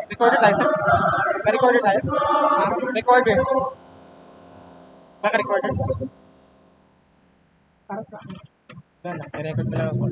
Recorded tayo, sir? Recorded tayo? Recorded. Naka-recorded? Para sa akin. Wala, i-record ko lang ako.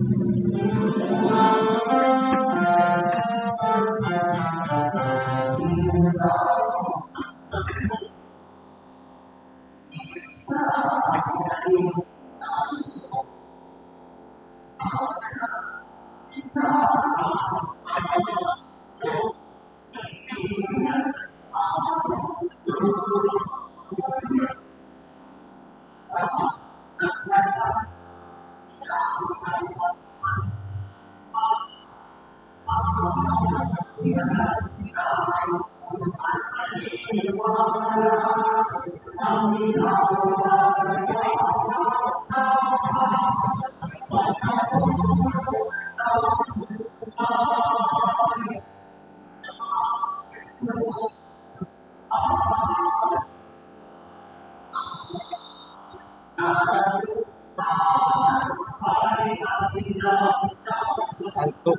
Alto.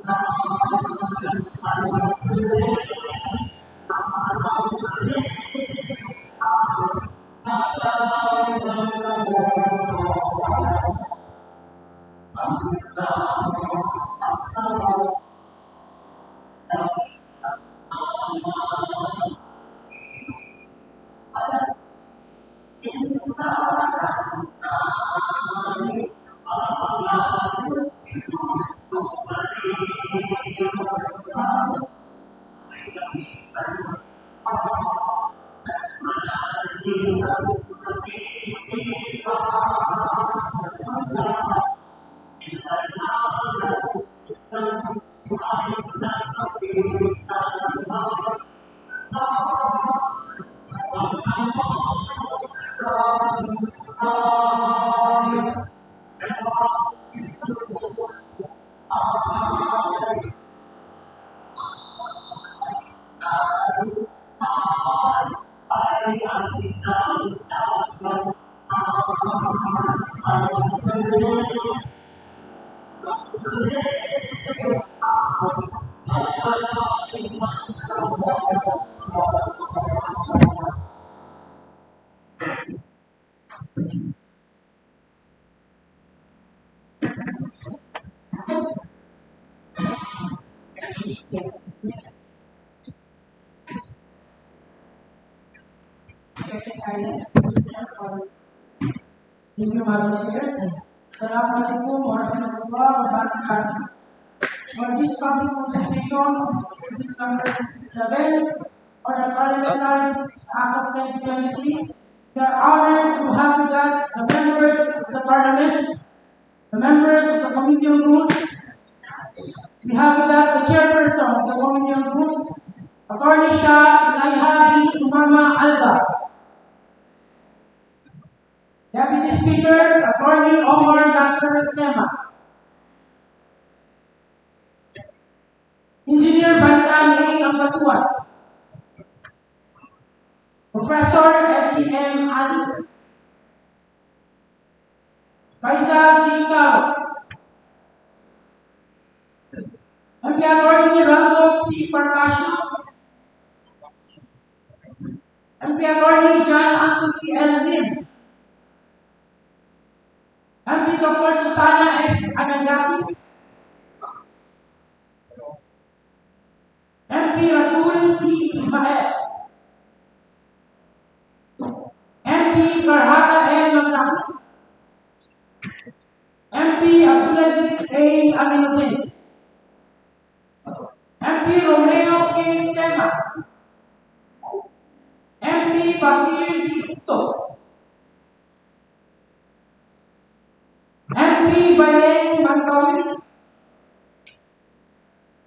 Thank you, Madam Chair. Assalamualaikum warahmatullahi wabarakatuh. On this public consultation of Bill number 67 on the Parliamentary Districts Act of 2023, we are honored to have with us the members of the Parliament, the members of the Committee on Rules. We have with us the Chairperson of the Committee on Rules, Attorney Shah Layhabi Umama Alba. Deputy Speaker, Attorney Omar Nasser Sema. Engineer Bantan A. Ampatuan. Professor FCM Ali. Faisal G. Cao. MP Attorney Randolph C. Parcasio. MP Attorney John Anthony L. Lim. MP Dr. Susana S. Agagati. MP Rasul P. Ismael. MP Karhata M. Maglaki. Leslie A. Aminuddin, MP Romeo K. Sema, MP Basilio Dito, MP Baileng Mantawi,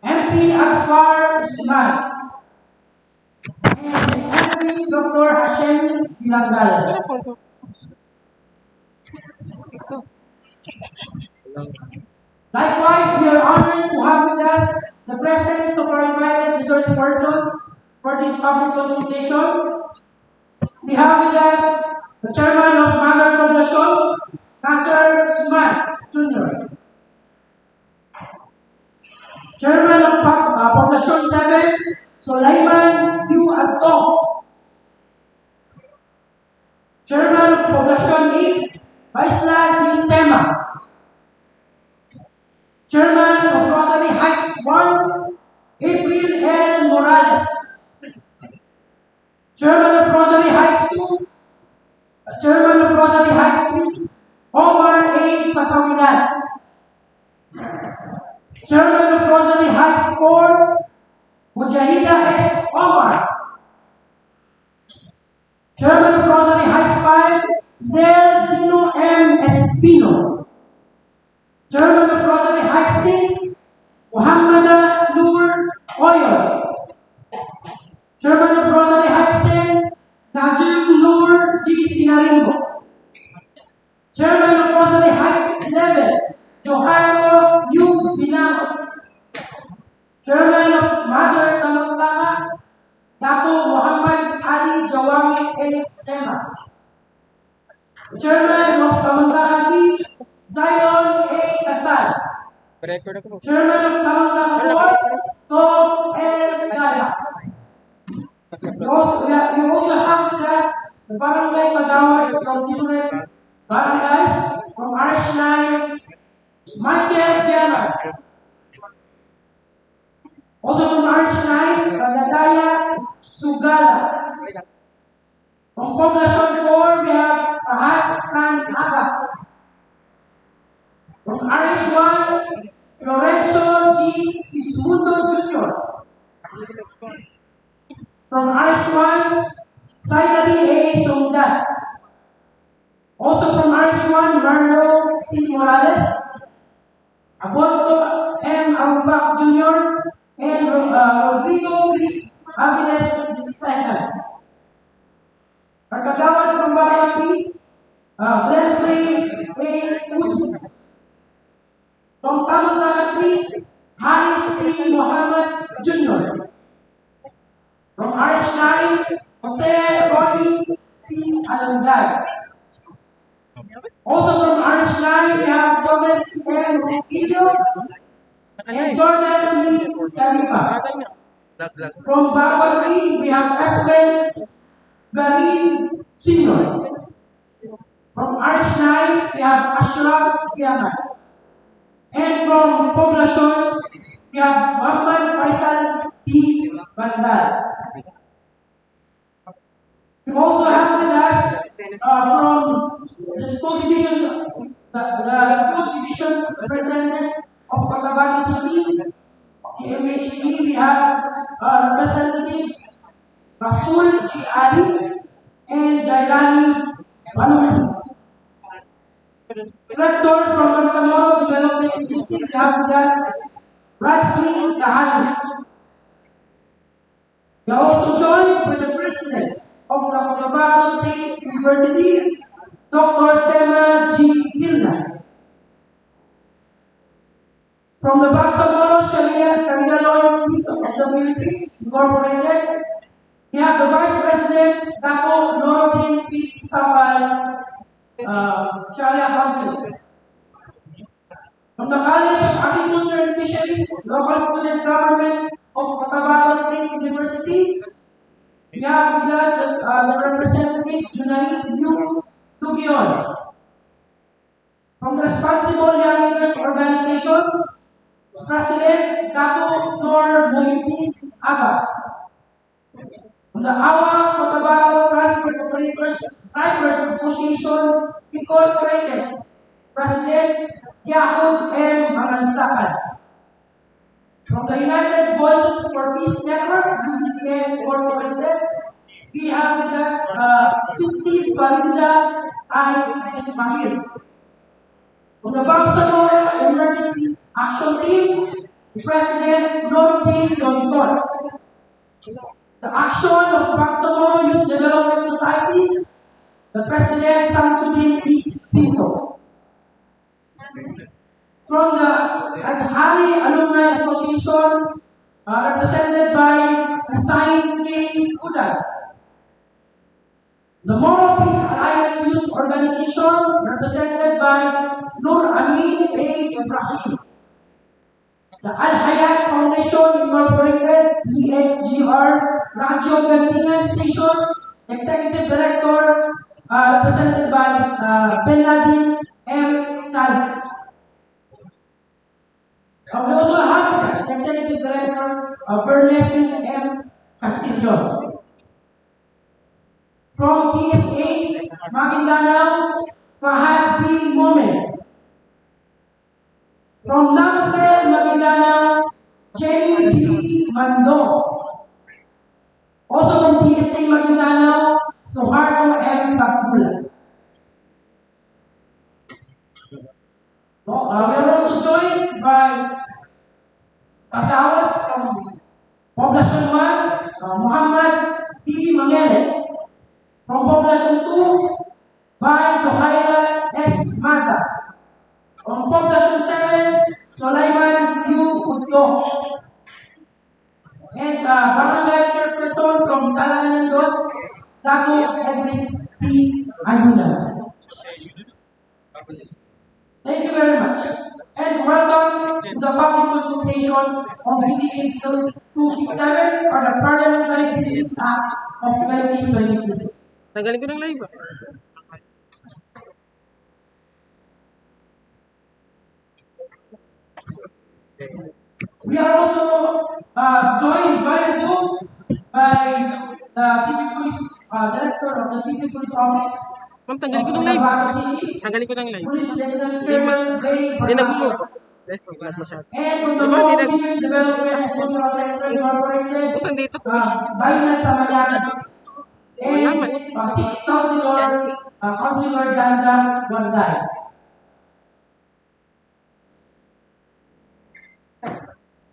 MP Asfar Usman, and MP Dr. Hashem Dilanggal. Likewise, we are honored to have with us the presence of our invited resource persons for this public consultation. We have with us the Chairman of Magar Poblacion, Nasser Usman Jr. Chairman of Poblacion 7, Sulaiman Yu Atong. Chairman of Poblacion 8, Faisla D. Sema. Chairman of Rosary Heights 1, April L. Morales. Chairman of Rosary Heights 2, Chairman of Rosary Heights 3, Omar A. Pasawilan. Chairman of Rosary Heights 4, Mujahida S. Omar. Chairman of Rosary Heights 5, Del Dino M. Espino. Chairman of Rosary Heights 6, Muhammad Nur Oyo. Chairman of Rosary Heights 10, Najib Nur G. Sinaringo. Chairman of Rosary Heights 11, Johanno U. Binano. Chairman of Mother Talantana, Dato Muhammad Ali Jawami A. Sema. Chairman of Talantana 3, Zion A. Kasal. Chairman of Talantana 4, Tom L. Gala. We also have with us the barangay Pagawats from different barangays from RH9, Michael Gemma. Also from RH9, Pagadaya Sugala. From Poblacion 4, we have Fahad Khan Aga. From RH1, Lorenzo G. Sismundo Jr. From RH1, Saidali A. Songdan. Also from RH1, Mario C. Morales, Abonto M. Abubak Jr., and Rodrigo Chris Aviles II. Our kagawad from Barangay 3, Glenfrey A. Udu. From Tamantaka 3, Haris P. Muhammad Jr. From RH9, Jose Ronnie C. Alangay. Also from RH9, we have Joel M. Ruquillo and Jordan E. Calipa. From Barbary, we have Efren Garin Sr. From RH9, we have Ashraf Kiamat. And from Poblacion, we have Muhammad Faisal T. Bandal. We also have with us from the school division, the school division superintendent of COTABATO City, of the MHP. We have representatives Rasul G. Ali and Jailani Banuri. Director from Bangsamoro Development Agency, we have with us Ratsmi Kahani. We are also joined by the president of the COTABATO State University, Dr. Sema G. Gilna. From the Bangsamoro Sharia Law Institute of the Philippines, Incorporated, we have the Vice President, Dato Norodin P. Sambal, Sharia Council. From the College of Agriculture and Fisheries, Local Student Government of COTABATO State University, we have with us the representative, Junai Yu Lugion. From the Responsible Young Leaders Organization, its President, Dato Nor Mohidin Abbas. From the AWA COTABATO Transport Operators Drivers Association, Incorporated, President, Yahud M. Mangansakan. From the United Voices for Peace Network, BTA Incorporated, we have with us Siti Fariza I. Ismail. From the Bangsamoro Emergency Action Team, the President Noritin Donitor. The Action of Bangsamoro Youth Development Society, the President Samsudin E. Pinto. From the Azhari Alumni Association, represented by Hussain K. Kudan. The Moral Peace Alliance Youth Organization, represented by Nur Amin A. Ibrahim. The Al Hayat Foundation Incorporated, EXGR, Radio Gantingan Station, Executive Director, represented by Ben Laden M. Salih. We also have with us the Executive Director of Ernest M. Castillo. From PSA, Maguindanao, Fahad B. Momen. From Namfel, Maguindanao, Jenny B. Mando. Also from PSA, Maguindanao, Soharto M. Sabdula. We are also joined by Katawas from Population 1, Muhammad P. Mangele. From Population 2, by Johaira S. Mata. From Population 7, Sulaiman U. Uddo. And Barangay Chairperson from Kalangan Dos, Dato Edris P. Ayuna. Thank you very much. And welcome to the public consultation on BTA Bill 267 or the Parliamentary Districts Act of 2022. Tanggalin ko ng live. We are also joined via Zoom by the City Police Director of the City Police Office Ma'am, of tanggalin ko ng live. Cotabato City, Tanggalin ko ng live. Police Lieutenant Colonel Ray Hindi nag-move. Barnasio, Yes, mag-move masyado. and from the Diba, di nag- Women Development and Cultural Center Incorporated, Buksan dito ko. Bayan Samayana, and City Councilor, Councilor Danda Wanday.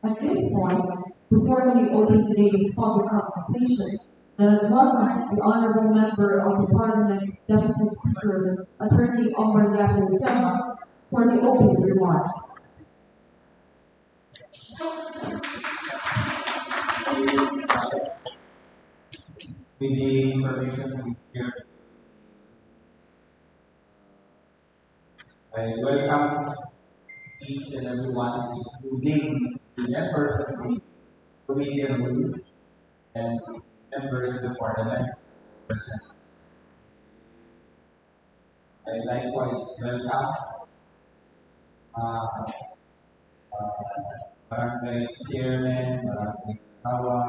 At this point, before we open today's public consultation, let us welcome the Honorable Member of the Parliament, Deputy Speaker, Attorney Omar Yasser Selma, for the opening remarks. With the permission here, I welcome each and every one, including the members of the Committee on Rules and members of the Parliament. I likewise welcome Barangay Chairman, Barangay Tawa,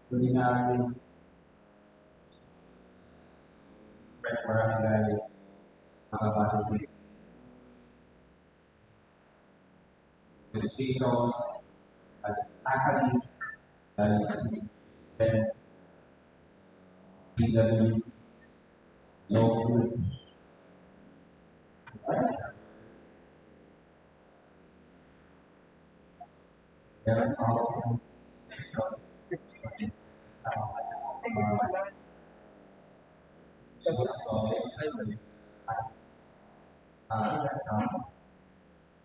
Culinary, Barangay COTABATO CITY. Administration, faculty, and PW No.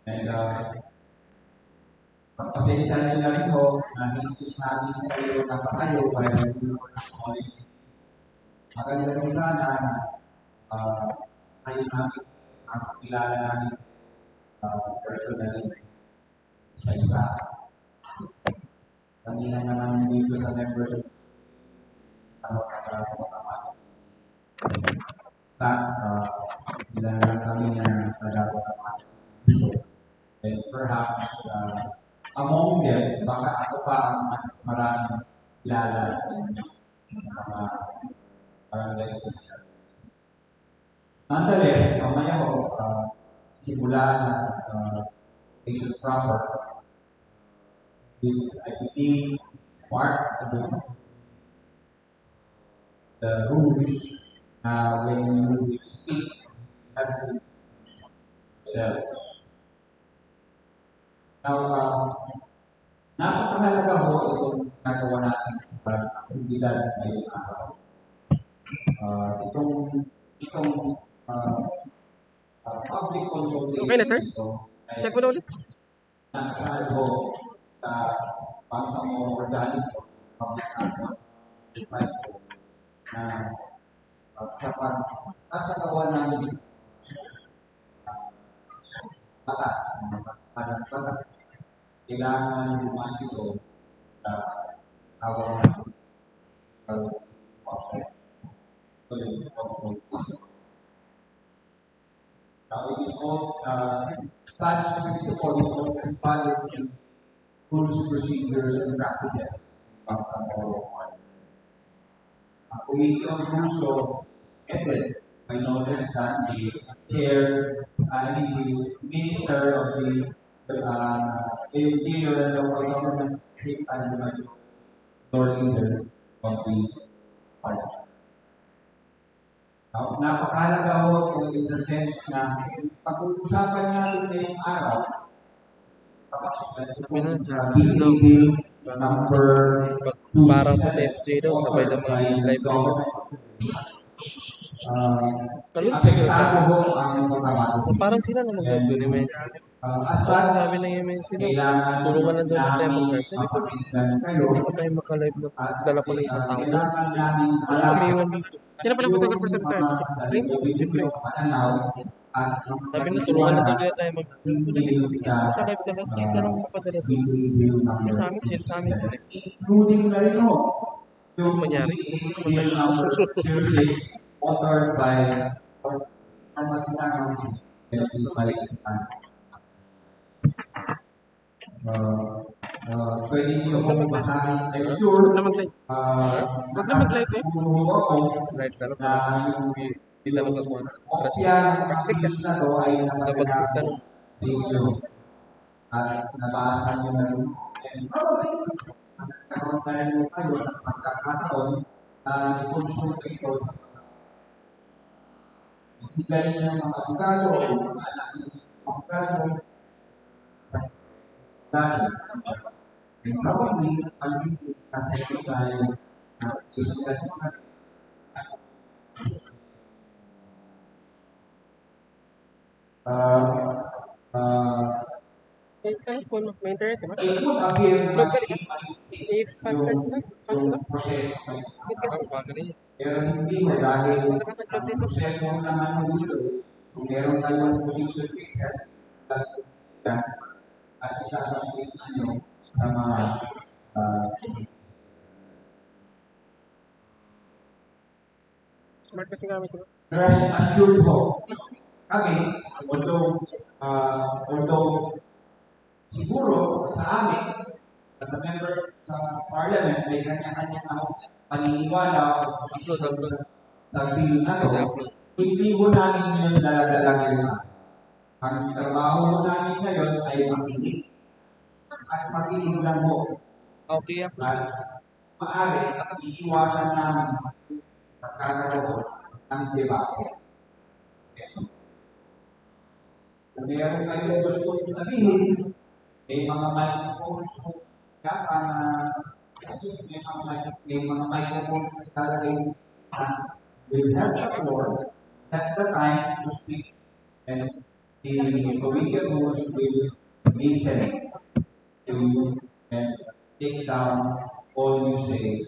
And pasensya nyo na rin po na hindi namin kayo napatayo para hindi mo na college. Maganda rin sana na kayo namin ang kilala namin personally sa isa. Kanina naman dito sa members kilala lang kami na nagagawa sa mga. And perhaps among them, baka ako pa ang mas maraming kilala sa mga barangay officials. Nonetheless, mamaya ko, simula na patient proper, I believe it's part of the rules when you will speak, you have to yourself. Now, napakahalaga ho itong nagawa natin para aktividad ngayong araw. Itong public consultation Okay na, sir? ito ay Check mo na ulit. nakasaad ho sa Bangsamoro organic public act na sa pagsasagawa ng batas, batas, kailangan lumaan ito sa tawag ng Now, it is called such principle is also embodied in rules, procedures, and practices of Bangsamoro. Committee on Rules of Ethics, I noticed that the chair, the minister of the interior and local government, state and the major leader of the party. Napakahalaga ho in the sense na pag-uusapan natin ngayong araw Sabi na sa BTA Bill number parang po SJ daw, sabay daw mag-live rin yun. Kalun kasi apektado ho ang COTABATO. parang sila na mag-live doon yung MST. As Kasi such, sabi ng MST daw, kailangan tulungan na doon tayo namin mag-live. Sabi ko, mapakinggan kayo hindi pa tayo maka-live na dala ko na isang tao doon. kailangan namin Ano may iwan dito? Sino pala photographer sa akin? Si Prince? Si Prince. Sabi na tulungan na daw kaya tayo mag-live. Hindi ka maka-live dala. Isa lang mapadala doon. Yung sa amin sila. Including na rin ho, yung Kunyari, BTA number 06 authored by pwede niyo po basahin. I'm sure, Huwag na mag-live. Huwag na mag-live eh. kumuha ako Live na lang. na yung Hindi na magkakuha. opya ng Pagsik ka. na to ay Napagsik ka nun. video at nabasa niyo na rin. And probably, nagkaroon tayo ng pagkakataon na i-consult ito sa ibigay ng mga abogado o mga anak ng abogado dahil and probably pag-ibig kasi ito tayo na isang gano'n Sa phone mo, may internet, diba? it would appear Load ka, that diba? it Fast yung lang. proseso Speed kasi. pero hindi mo dahil Malakas ang ang cloud dito. proseso ng ano dito kung meron tayong position picture at isasabihin nyo sa mga Smart kasi gamit ko. rest assured ho. Kami, although siguro sa amin, as a member sa Parliament, may kanya-kanya paniniwala o sa bill na to, hindi ho namin yung dala-dala ngayon. Ang trabaho ho namin ngayon ay makinig. At makinig lang ho. Okay, At maaari, iiwasan namin pagkakaroon ng debate. Kung meron kayong gusto sabihin, may mga microphones kaya may mga microphones na ilalagay will have the floor at the time to speak and the committee rules will listen to you and take down all you say.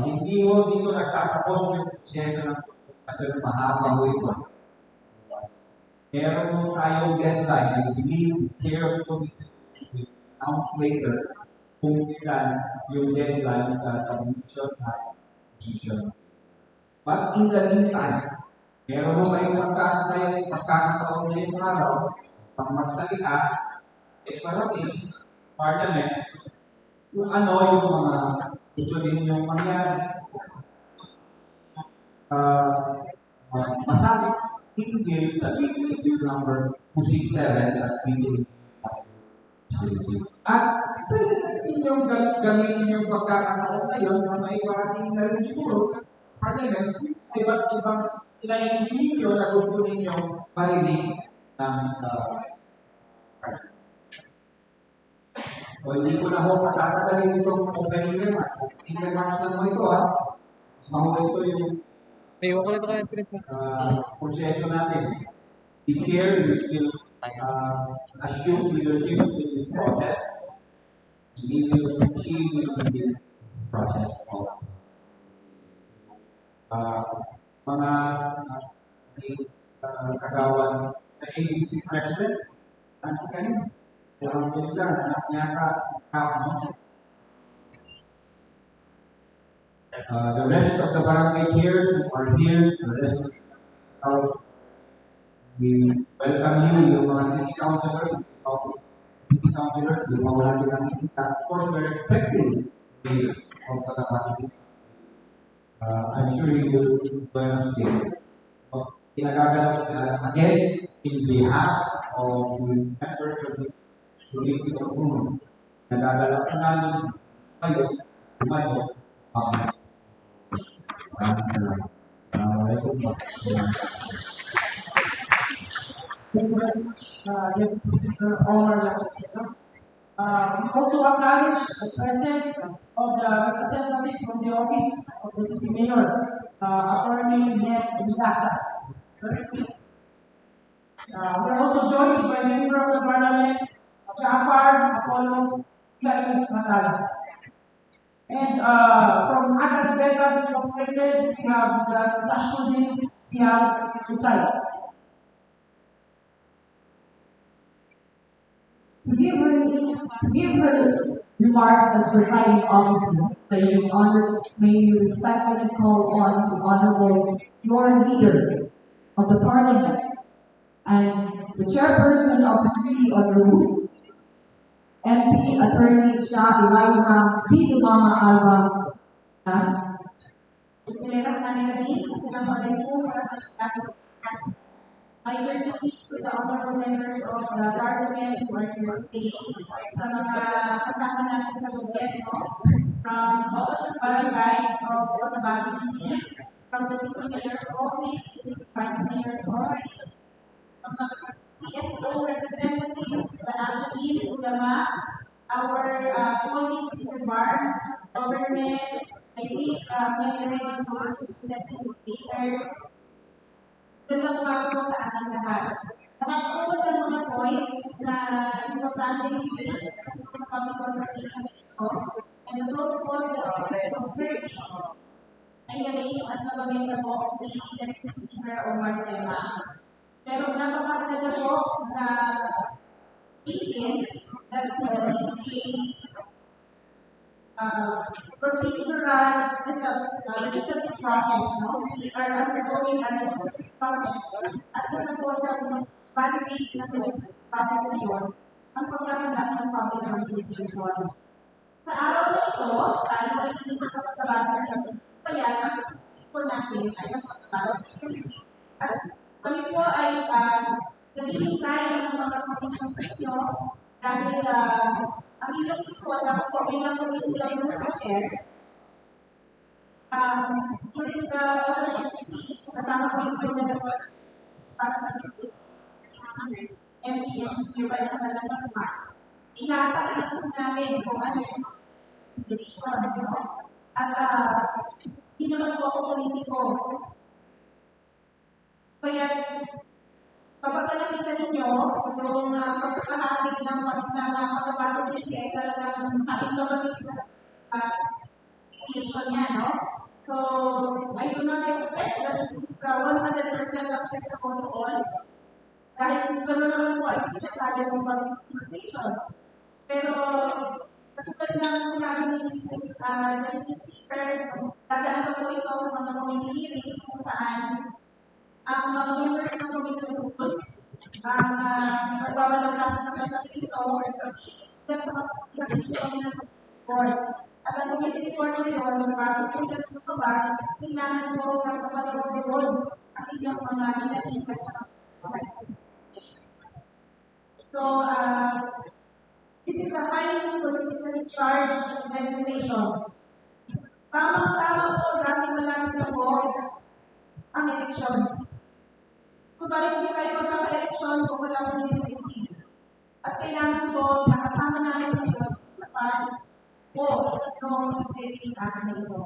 Hindi mo dito nagtatapos yung proseso ng konsultasyon, mahaba mo ito. Meron tayong deadline, I believe, chair of the committee will announce later kung kailan yung deadline sa submission at position. But in the meantime, meron mo kayong pagkakataon na yung araw, pang magsalita, parating, parliament, kung ano yung mga gusto din yung mangyari. masabi tingin sa BTA Bill number 267 at BTA. At pwede na ninyong gamitin yung pagkakataon na yun na may parating na rin siguro Parliament, iba't ibang inayin ninyo na gusto ninyo marinig ng o hindi ko na ho patatagalin itong opening remarks. Opening remarks lang mo ito ha. Maho ito yung Iwan ko na ito kaya, Prince. proseso natin. The chair will assume leadership in this process. She will lead the process of mga kagawan na ABC President Nancy Kanin. Alhamdulillah, nyata kamu. The rest of the barangay chairs who are here, the rest of we welcome you, yung mga city councilors, di mawala din ang kita. Of course, we're expecting the of COTABATO City. I'm sure you will join us here. Again, in behalf of the members of the political group, nagagalak namin kayo, tumayo, maraming salamat. Thank you very much, Deputy Speaker Omar Yasser. We also acknowledge the presence of the representative from the office of the city mayor, Attorney Ines Endasa. We are also joined by member of the parliament, Jafar Apollo Kain Matala. And from Atat Incorporated, we have the Stashuddin Diab Hussain. To give her remarks as presiding officer, may you respectfully call on the Honorable Floor Leader of the Parliament and the Chairperson of the Committee on Rules, MP Attorney Shah Elijah B. Dumama Alba. My courtesies to the honorable members of the Parliament who are here today, sa mga kasama natin sa gobyerno, from all of the barangays of COTABATO City, from the City Mayor's Office, the City Vice Mayor's Office, from the CSO representatives, the academic ulama, our colleagues in the bar, government, I think members who are presenting later. Gandang umaga po sa ating lahat. Nakapulot ng mga points na importante i-release sa public consultation ito. And the protocols that we are observing ay na-raise at nabagenda po ni Deputy Speaker o Marcela. Pero napakaganda po na that this is procedural legislative process, no? We are undergoing a legislative process. At isa po sa validate ng legislative process na yun, ang pagkakanda ng public consultation. Sa araw na ito, tayo ay nandito sa COTABATO City. Kaya ang po natin ay ang COTABATO City. At kami po ay nagiging tayo ng mga positions sa inyo dahil ang ilang ito at ako po bilang committee ay sa share. During the ownership speech, kasama ko yung pinagawa para sa MPN, nearby sa Bangsamoro. Inatag na po namin kung ano yung situations, no? At hindi naman po ako politiko. Kaya kapag nakita ninyo, yung pagkakahati ng COTABATO City ay talagang ating kapatid situation niya, no? So, I do not expect that it is 100% acceptable to all. Kahit gano'n naman po ay tinatala ng public consultation. Pero, katulad ng sinabi ni Deputy Speaker, dadaan po ito sa mga committee hearings kung saan ang mga members ng committee rules ang nagbabalaglas ng batas ito hanggang sa kami ng board. At ang committee report ngayon, bago po yan lumabas, kailangan po nagpapaloob doon ang inyong mga inahin at saka so, this is a highly politically charged legislation. Tamang-tama po, dati-malapit na po ang eleksyon. So, balik hindi tayo magkaka-eleksyon kung wala po disability. At kailangan po, nakasama namin ito sa po ng Disability Act na ito.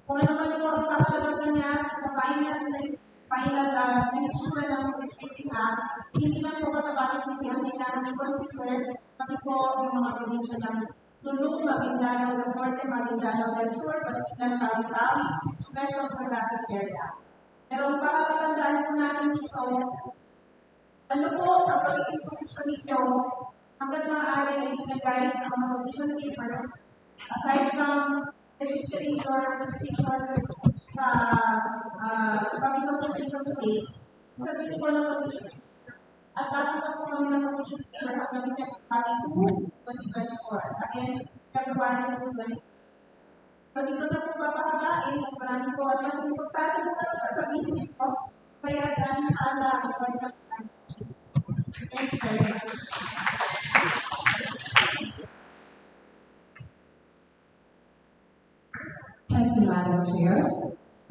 Kung ano man po ang papalabasan niya sa final na ng Disability Act, hindi lang po COTABATO City ang kailangan i-consider, pati po yung mga probinsya ng Sulong, Maguindanao, del Norte, Maguindanao del Sur, Basilan, Tawi-tawi, Special Geographic Area. Pero pakatatandaan po natin dito, ano po ang pagiging posisyon ninyo hanggang maaari ay ilagay sa mga position papers aside from registering your petitions sa public consultation today, sabihin po ng position. At dapat po kami ng position paper hanggang February 2, 2024. Again, February 2, 2024. Pag ito na po papakabain, marami po at mas importante po kami sasabihin po, kaya dahil ala ang pagkakaan. Thank you very much. Thank you, Madam Chair.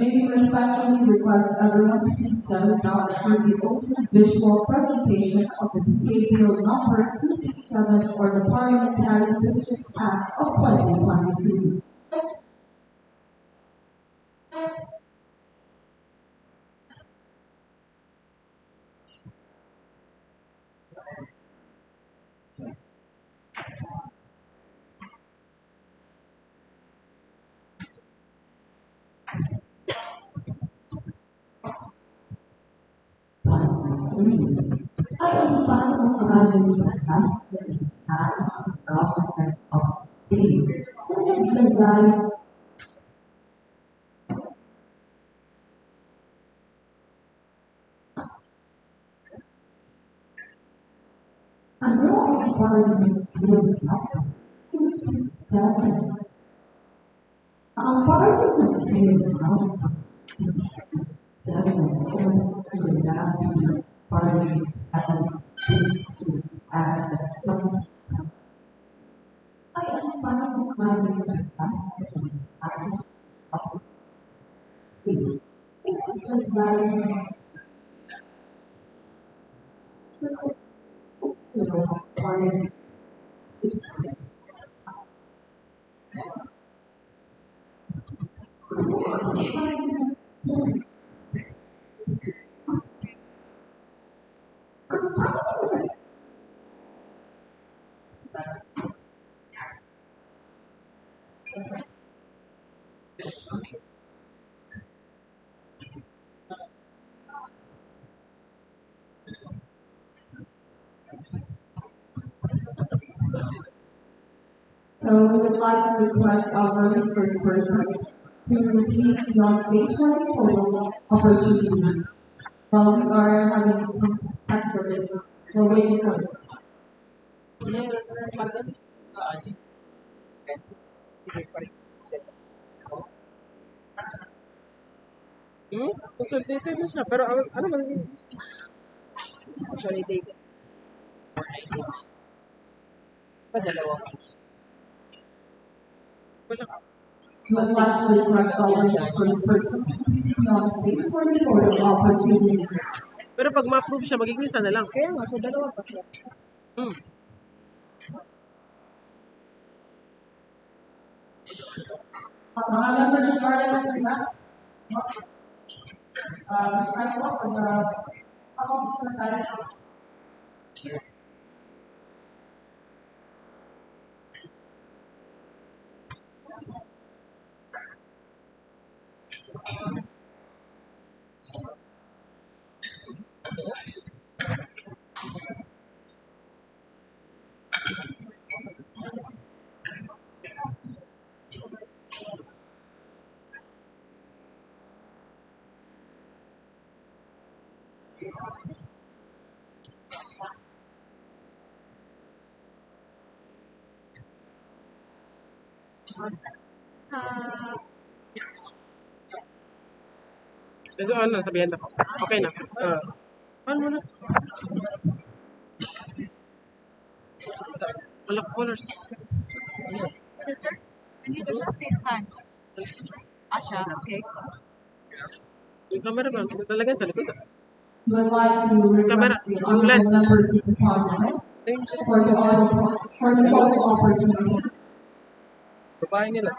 May we respectfully request everyone to please settle down for the open visual presentation of the BTA Bill number 267 or the Parliamentary Districts Act of 2023. Ay ang bagong kalalimutan sa itaan ng government of the day na naglagay ano ang Parliament Bill No. 267. Ang Parliament Bill No. 267 was the Parliamentary Districts Act ay ang bagong kalalimutan sa itaan of the day. Naglagay sa Parliament Districts. So we would like to request our resource persons to please be on stage for the photo opportunity while we are having some technical difficulties. So waiting for it. Consolidated na siya, pero ano man yun? Consolidated. Padalawa. We would like to request our resource persons to please be on stage for the photo opportunity. Pero pag ma-approve siya, magiging isa na lang. Kaya nga, so dalawa pa siya. Mga members of Parliament, besides what, ako gusto na tayo. Ito ano, sabihan ako. Okay na. Ano mo na? Wala colors. Ito, sir? Nandito siya? Saan? Siya. Okay. Yung camera ba? Talagang sa likod. Would like to Camera. request the Yung honorable lens. members of the parliament for the photo opportunity. Babae nila.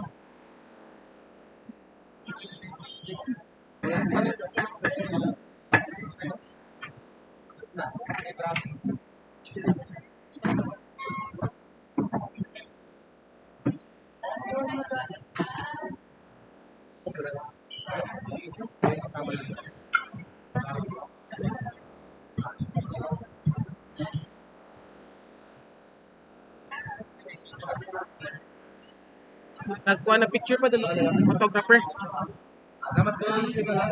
Nagkuha na picture pa doon. Photographer. Damat ko yung isip lang.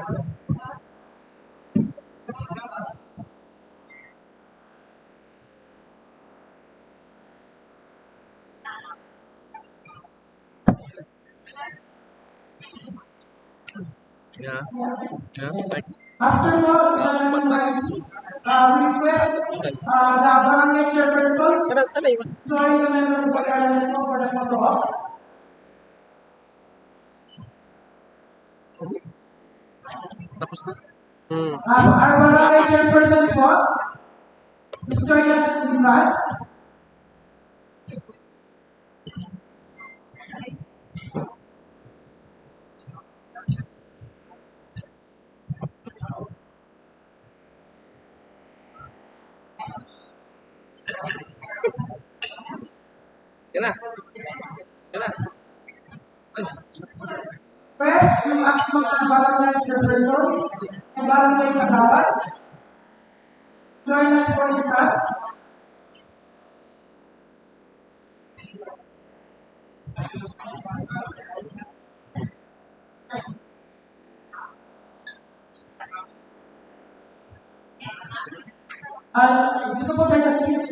Yeah. Yeah. Like, After the invitees, we request the barangay chairpersons sana iwan. join the members of the parliament for the photo op. Tapos na. Our barangay chairpersons po, please join us in front. Yan na. Yan na. Request yung aking mga barangay chairpersons and barangay kagawats. Join us po in front. Dito po tayo sa stage.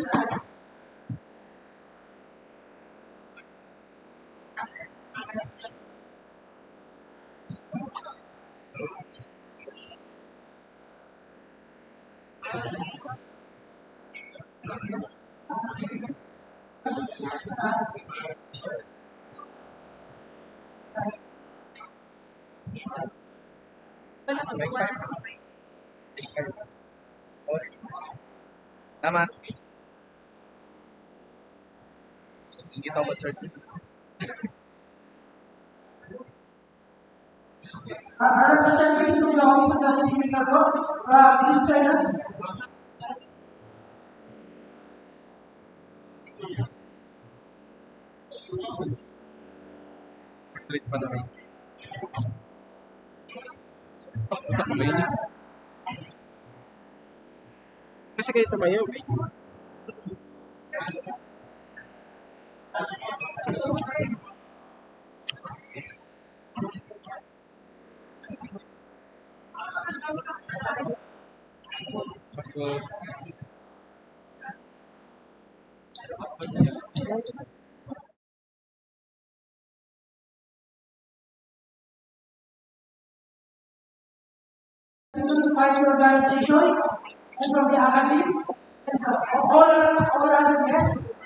Tama. Ingit ako sa service. Our representative from the office of the city maker po, please join us. Treat pa namin. Puta ko mainit. Kasi kayo tumayo, guys. To society organizations and from the academy and all other guests.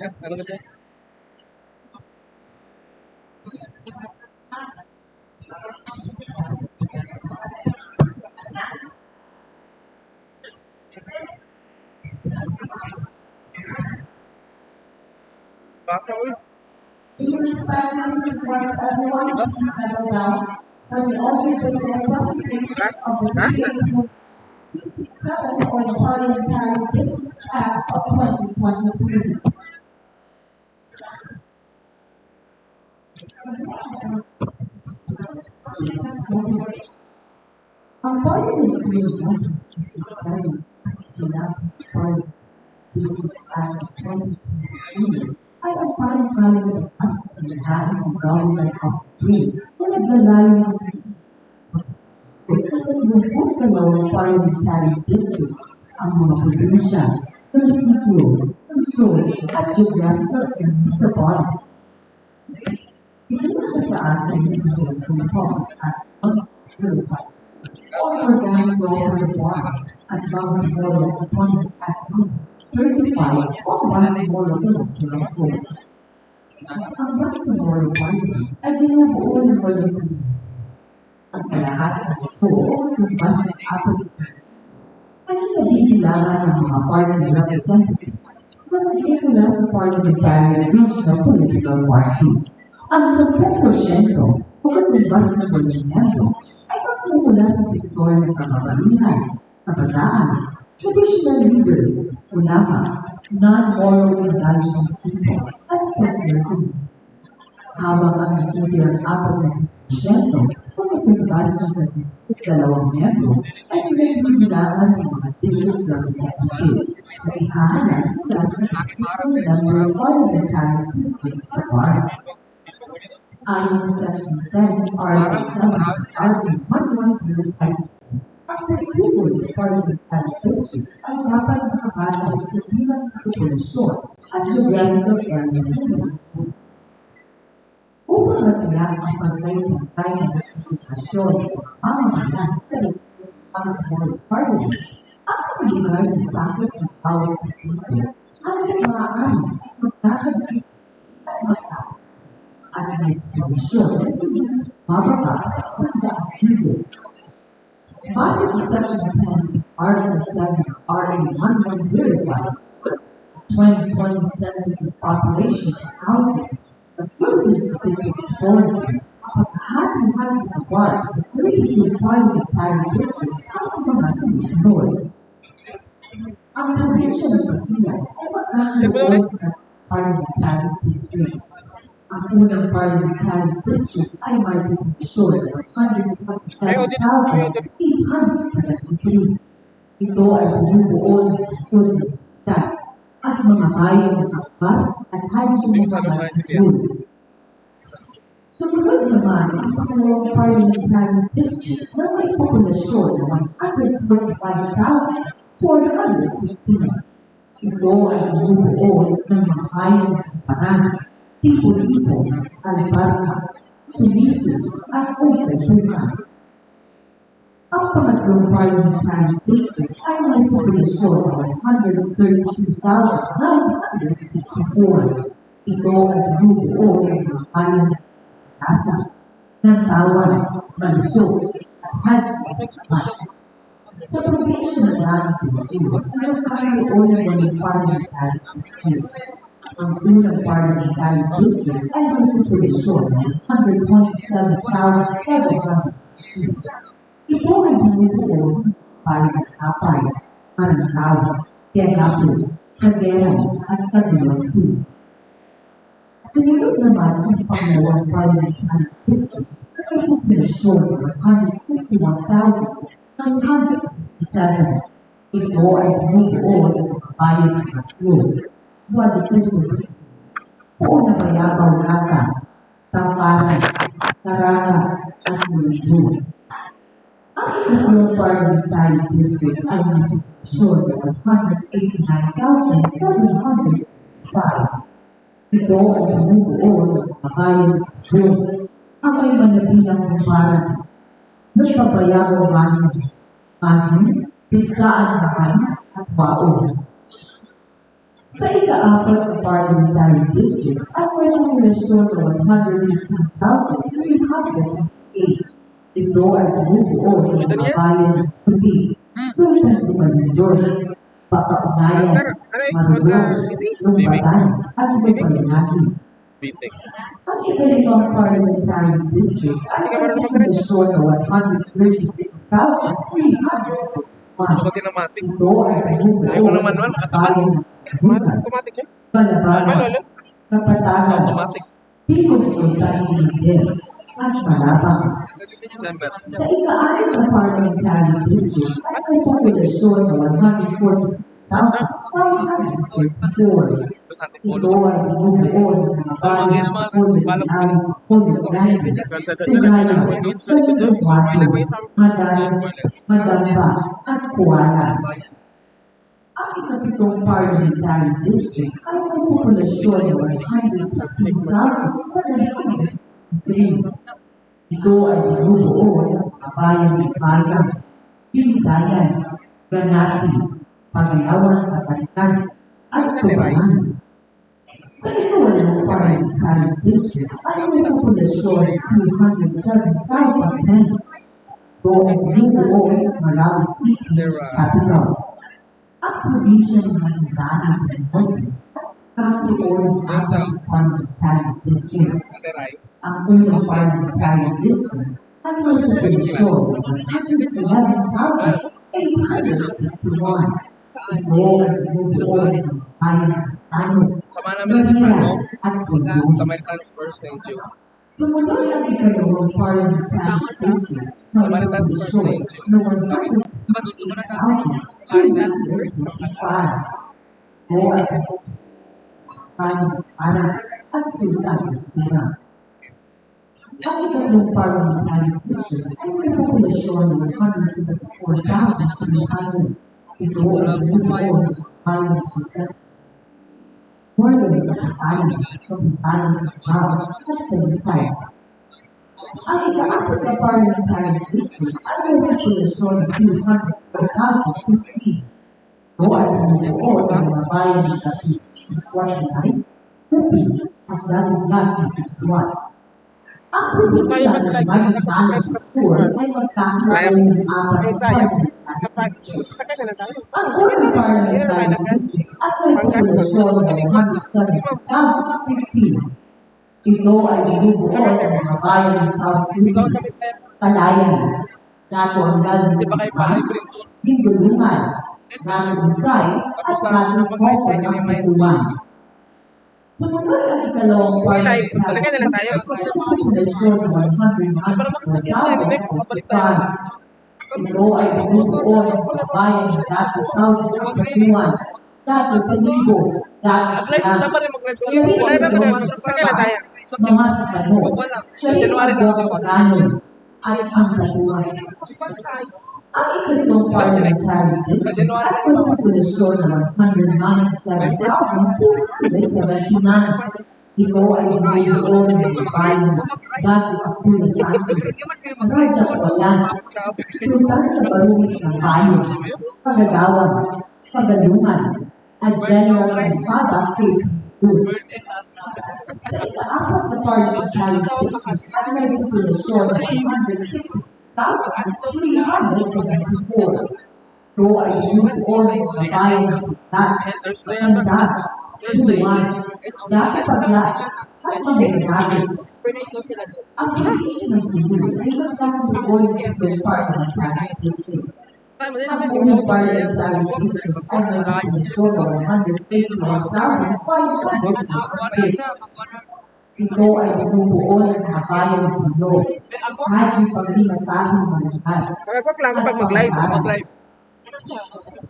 Ano ka dyan? Baka ulit. We respectfully request everyone to please settle down for the ultra-personal presentation of the BTA Bill 267 or the Parliamentary Districts Act of 2023. Ang Parliament Bill No. 267 sa Parliament Districts Act of 2023 ay ang parang-kalang batas ng lahat ng government of the day na naglalayo ng sa 32 parliamentary districts ang mga probinsya, munisipyo, lungsod at geographical areas sa Parliament. Ito sa atin sumunod sa Republic Act 105 o Organic Law Reform at Bangsamoro Autonomy Act No. 35 o Bangsamoro Electoral Code. Ang Bangsamoro Parliament ay binubuo ng walang ang kalahatan ng buo ng mas ng applicant ay kinabibilangan ng mga party representatives na nagmumula sa parliamentary regional political parties. Ang 10% o katumbas ng walang miyembro ay magmumula sa sektor ng kababaihan, kabataan, traditional leaders, ulama, non-moral indigenous peoples, at secular communities. Habang ang natitirang 4% o katumbas ng 2 miyembro ay pinagbibilangan ng mga district representatives na ihahanap mula sa existing number of parliamentary districts sa Parliament. Ayon sa Section 10, Article 7, Article 1105, ang pagtutol sa parliamentary districts ay dapat makabatay sa bilang ng populasyon at geographical areas ng lungsod. Upang matiyak ang pantay-pantay na representasyon ng mamamayan sa Bangsamoro Parliament, ang mga lugar na sakit ng bawat distrito hanggang maaari magkakagit at mataas at may komisyon na hindi mababa sa 100,000. Base sa Section 10, Article 7, RA 1105, 2020 Census of Population and Housing, the Philippine Statistics Authority, pagkahati-hati sa BART sa 32 parliamentary districts ang mga sumusunod. Ang probinsya ng Basilan ay magkakaroon ng parliamentary districts. Ang unang parliamentary district ay may populasyon ng 127,873. Ito ay binubuo ng lungsod ng Bulacan at mga bayan ng Akbar at Haji Muhammad Azul. Sumunod naman ang pangalawang parliamentary district na may populasyon ng 145,415. Ito ay binubuo ng mga bayan ng Parang, Tipo-Tipo, Albarca, Sumisi, at Umpay-Puka. Ang pangatlong parliamentary district ay may populasyon ng 132,964. Ito ay binubuo ng mga bayan ng Asa, Nantawan, Malusog, at Haji Muhammad. Sa probinsya ng Langit Sur, ay magkakaroon ng mga parliamentary districts. Ang unang parliamentary district ay may populasyon ng 127,702. Ito ay binubuo ng bayan ng Kapay, Marantaw, Quezon, Sagera, at Cagayan. Sunod naman ang pangalawang parliamentary district na may populasyon ng 161,957. Ito ay binubuo ng mga bayan ng Maslo, Guadalupe, Puno Bayabaw Nata, Tamparan, Taraga, at Mulido. Ang ikatlong parliamentary district ay may populasyon ng 189,705. Ito ay binubuo ng mga bayan ng June, ang may manabilang kumparan, Nagpabayabang Magin, Tinsaan Naman, at Baon. Sa ika-apat na Parliamentary District at may populasyon na 115,308. Ito ay bumubuo ng mga bayan ng Puti, Sultan Kumalinyor, Pakaunayan, Marulong, Lumbatan, at Lupayanagi. Bitek. Ang ika-limang Parliamentary District ay may populasyon na 133,301. Gusto ko sinamatic. Ito ay bumubuo Ayaw ko ng ng manual, mga makatapat. bayan ng Bukas, Automatic yan. Balabagan, Kapatagan, Automatic. Picong Sultan Kumalinyor, at Malabang. December. Sa ika-anim na Parliamentary District ay may populasyon na 140,534. Ito ay bumubuo ng mga bayan ng Parliamentary Tugaya, Talundumato, Madamba, at Pualas. Ang ikapitong Parliamentary District ay may populasyon na 116,703. Ito ay bumubuo ng mga bayan ng Bayan, Pilitayan, Ganasi, Pagayawan, Kapalitan, at Tubayan. Sa ikawalang Parliamentary District ay may populasyon ng 207,010. Ito ay bumubuo ng Marawi City, Capital. Ang probinsya ng Maguindana del Norte at kapuon ng apat na Parliamentary Districts. Ang unang Parliamentary District ay may populasyon ng 111,861. Ito ay bumubuo ng mga bayan ng Tano, Sama namin sa Manila, at Bundong. sa my transfers, thank you. Sumunod ang ikalawang Parliamentary District na may populasyon ng 150,355. Ito ay Para at Sultan Mastura. Ang ikatlong Parliamentary District ay may populasyon ng 174,300. Ito ay bumubuo ng bayan ng Sultan. Northern Kapatayan, Kapitanan ng Bao, at Talitay. Ang ika-apat na Parliamentary District ay may populasyon ng 204,050. Ito ay bumubuo ng mga bayan ng Tapi, Siswat-Inay, Upi, at Dagat-Siswat. Ang probinsya ng Maguindana del Sur ay magkakaroon ng apat na Parliamentary Districts. Ang unang Parliamentary District at may populasyon ng 170,016. Ito ay bumubuo ng mga bayan ng South Upi, Talayan, Dato Anggal ng Lupang, Dindulungan, Dato Unsay, at Dato Koko ng Putuan. Sumunod ang ikalawang Parliamentary District at may populasyon ng 194,045. Ito ay bumubuo ng mga bayan ng Dato South ng Putuan, Dato Salibo, Dato Silang, Siyari sa mga Sakano, Siyari Pagano, at ang Tatuan. Ang ikatlong Parliamentary District at may populasyon ng 197,279. Ito ay bumubuo ng mga bayan ng Dato Abdullah Santi, Rajab, Sultan sa Barunis ng Bayo, Pagagawan, Pagalungan, at General Sanpada, Cape Good. Sa ika-apat na Parliamentary District at may populasyon ng 260,374. Ito ay bumubuo ng mga bayan ng Pagkat, Sandat, Tuluan, Dato Paglas, at Pangalanan. Ang probinsya ng Cebu ay magkakaroon ng itlong Parliamentary District. Ang unang Parliamentary District ay may populasyon ng 181,506. Ito ay bumubuo ng mga bayan ng Pino, Haji Paglingatahong Malakas, at Pangalanan.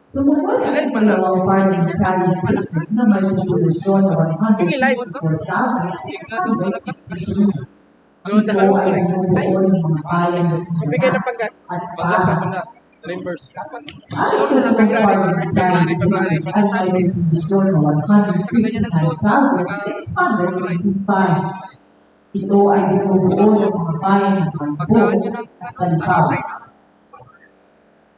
Sumunod ang ikalawang Parliamentary District na may populasyon ng 164,663. Ito ay bumubuo ng mga bayan ng Pagkat at Para. Ang ikatlong Parliamentary District ay may populasyon ng 159,685. Ito ay bumubuo ng mga bayan ng Malbo at Talibao.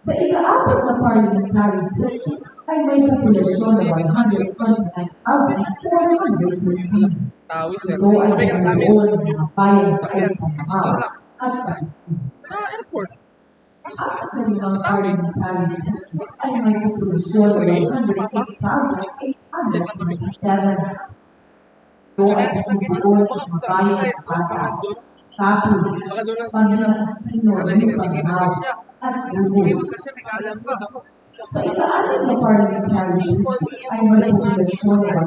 Sa ika-apat na Parliamentary District ay may populasyon na 129,413. Tawi, sir. Ito ay Sabay ka na sa amin. nabubuo ng mga bayan ng Sakyan. Panamaw at Pagkakin. Sa airport. Ang kanilang parliamentary district ay may populasyon na 108,827. Ito ay nabubuo ng mga bayan ng Bata, Tapos, Panginoon Panamaw at Lubos. Sa ika-anim na parliamentary district ay may populasyon na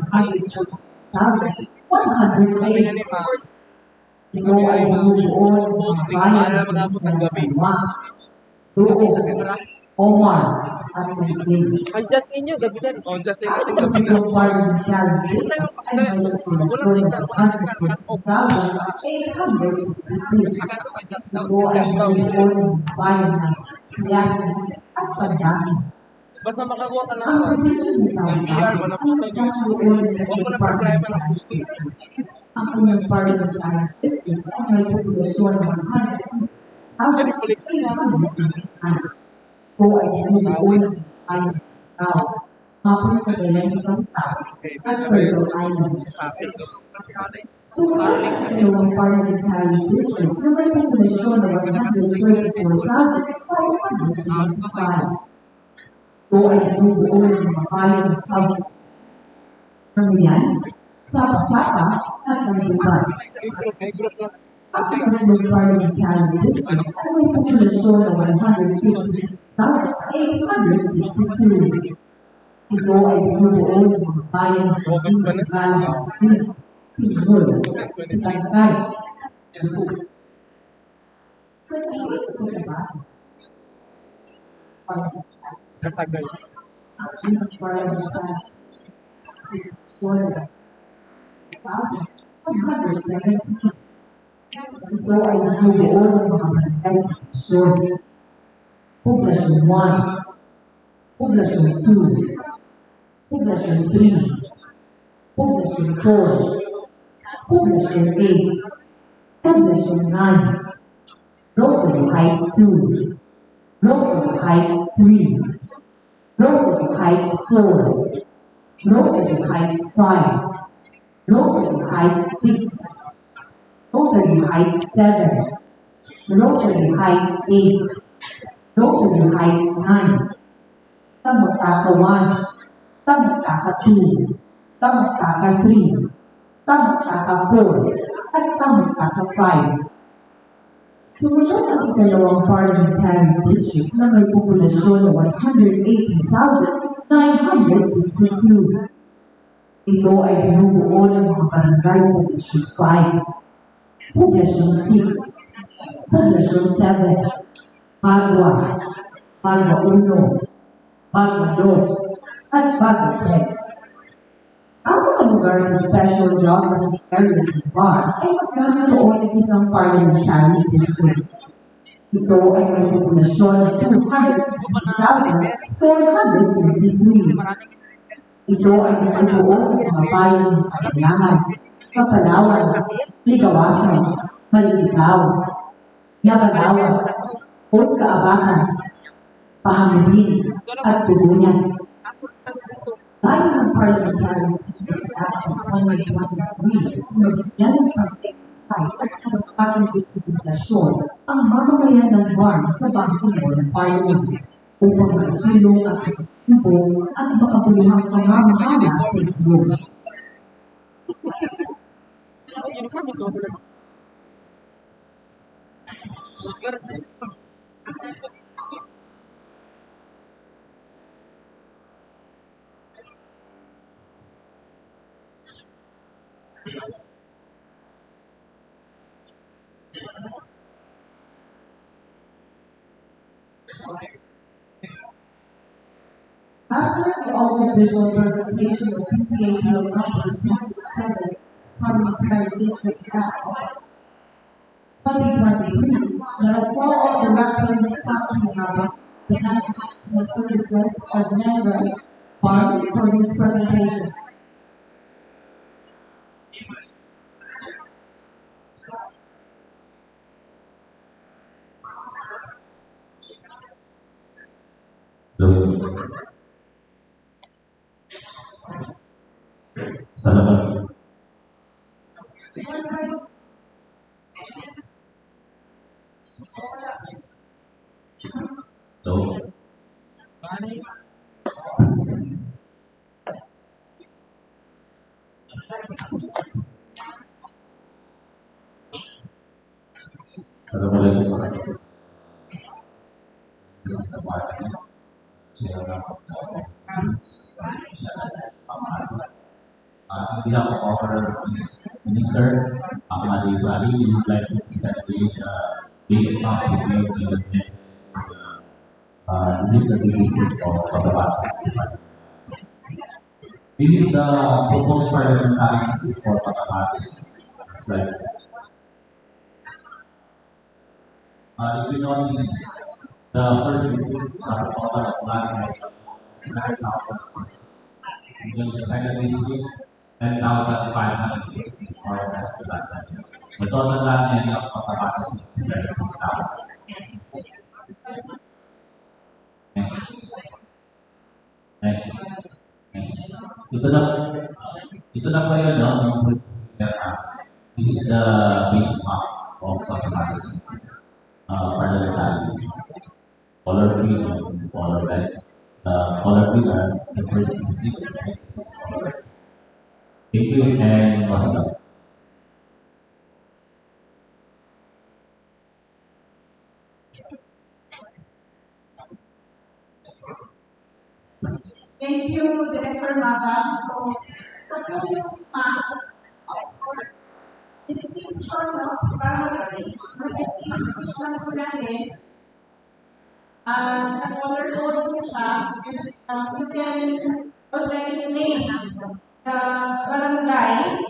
140,108. Ito ay nabubuo ng mga bayan ng Panama, Duo, Omar, at Manglay. Ang just inyo, gabi na. O, just in natin Ang gabi na. kanilang parliamentary district ay may populasyon na 140,866. Ito ay nabubuo ng mga bayan ng Siyasi at Pandami. Basta makakuha ka ng Ang probinsya ng PR mo Tawi-Tawi na ay photo news. nagkakaroon ng Huwag mo na problema ng gusto. ang kanyang parliamentary district ay may populasyon ng 100,859. Ito ay nabubuo ng bayan ng Tao, Mapang Cagayan de Capital, at Turtle Islands. Sumunod ang dalawang parliamentary district na may populasyon ng 134,575. Ito ay nabubuo ng mga bayan ng South Namiyan, Sapa-Sapa, at Nandubas. Ang kanilang parliamentary district ay may populasyon ng 150,862. Ito ay nabubuo ng mga bayan ng Dimas Valley, Sinul, Sitangkay, at Cebu. Sa kasunod ko na ba? Kasagay. Ang kanilang parliamentary district ay 1,170. Ito ay nabubuo ng mga barangay ng Poblasyon. Poblasyon 1, Poblasyon 2, Poblasyon 3, Poblasyon 4, Poblasyon 8, Poblasyon 9, Rosary Heights 2, Rosary Heights 3, Rosary Heights 4, Rosary Heights 5, Rosary Heights 6, Rosary Heights 7, Rosary Heights 8, Rosary Heights 9, Tamagtaka 1, Tamagtaka 2, Tamagtaka 3, Tamagtaka 4, at Tamagtaka 5. Sumunod ang ikalawang parliamentary district na may populasyon na 180,962. Ito ay binubuo ng mga barangay Poblasyon 5, Poblasyon 6, Poblasyon 7, Bagua, Bagua 1, Bagua 2, at Bagua 3. Ang mga lugar sa Special Geographic Areas ng BAR ay magkakaroon ng isang parliamentary district. Ito ay may populasyon na 250,433. Ito ay nabubuo ng mga bayan ng Paglaman, Kapalawan, Ligawasan, Maliligaw, Yabalawan, Kaabakan, Pahangin, at Tugunan. Gaya ng Parliamentary Districts Act of 1923, nabigyan ng pagkakay at karapatang representasyon ang mamamayan ng BAR sa Bangsamoro ng Parliament upang masulong at epektibo at makabuluhang pamamahala sa iyo. After the audiovisual presentation of BTA Bill No. 267, Parliamentary Districts Act 2023, let us call on Director Rajab, the Land Management Services of Member Bar for his presentation. Salamat. Hello. Assalamualaikum warahmatullahi wabarakatuh. On behalf of our Minister, Ahmad Ibrahim, we would like to present to you the base map review development for this is the district of COTABATO City. This is the proposed parliamentary district for COTABATO City. Slide this. If you notice, the first district has a total of land area of 9,000. And then the second district, 10,560 or less to land area. The total land area of COTABATO City is 17,000. Next. Next. Next. Ito na po yun, no? This is the base map of COTABATO City. Parliamentary district. Color green and color red. Color green is the first district, the second district is color red. Thank you and wassalam. Thank you, Director Rajab. So, ito po yung map of distinction of distinction po natin. Na-color code po siya, and you can already place the barangay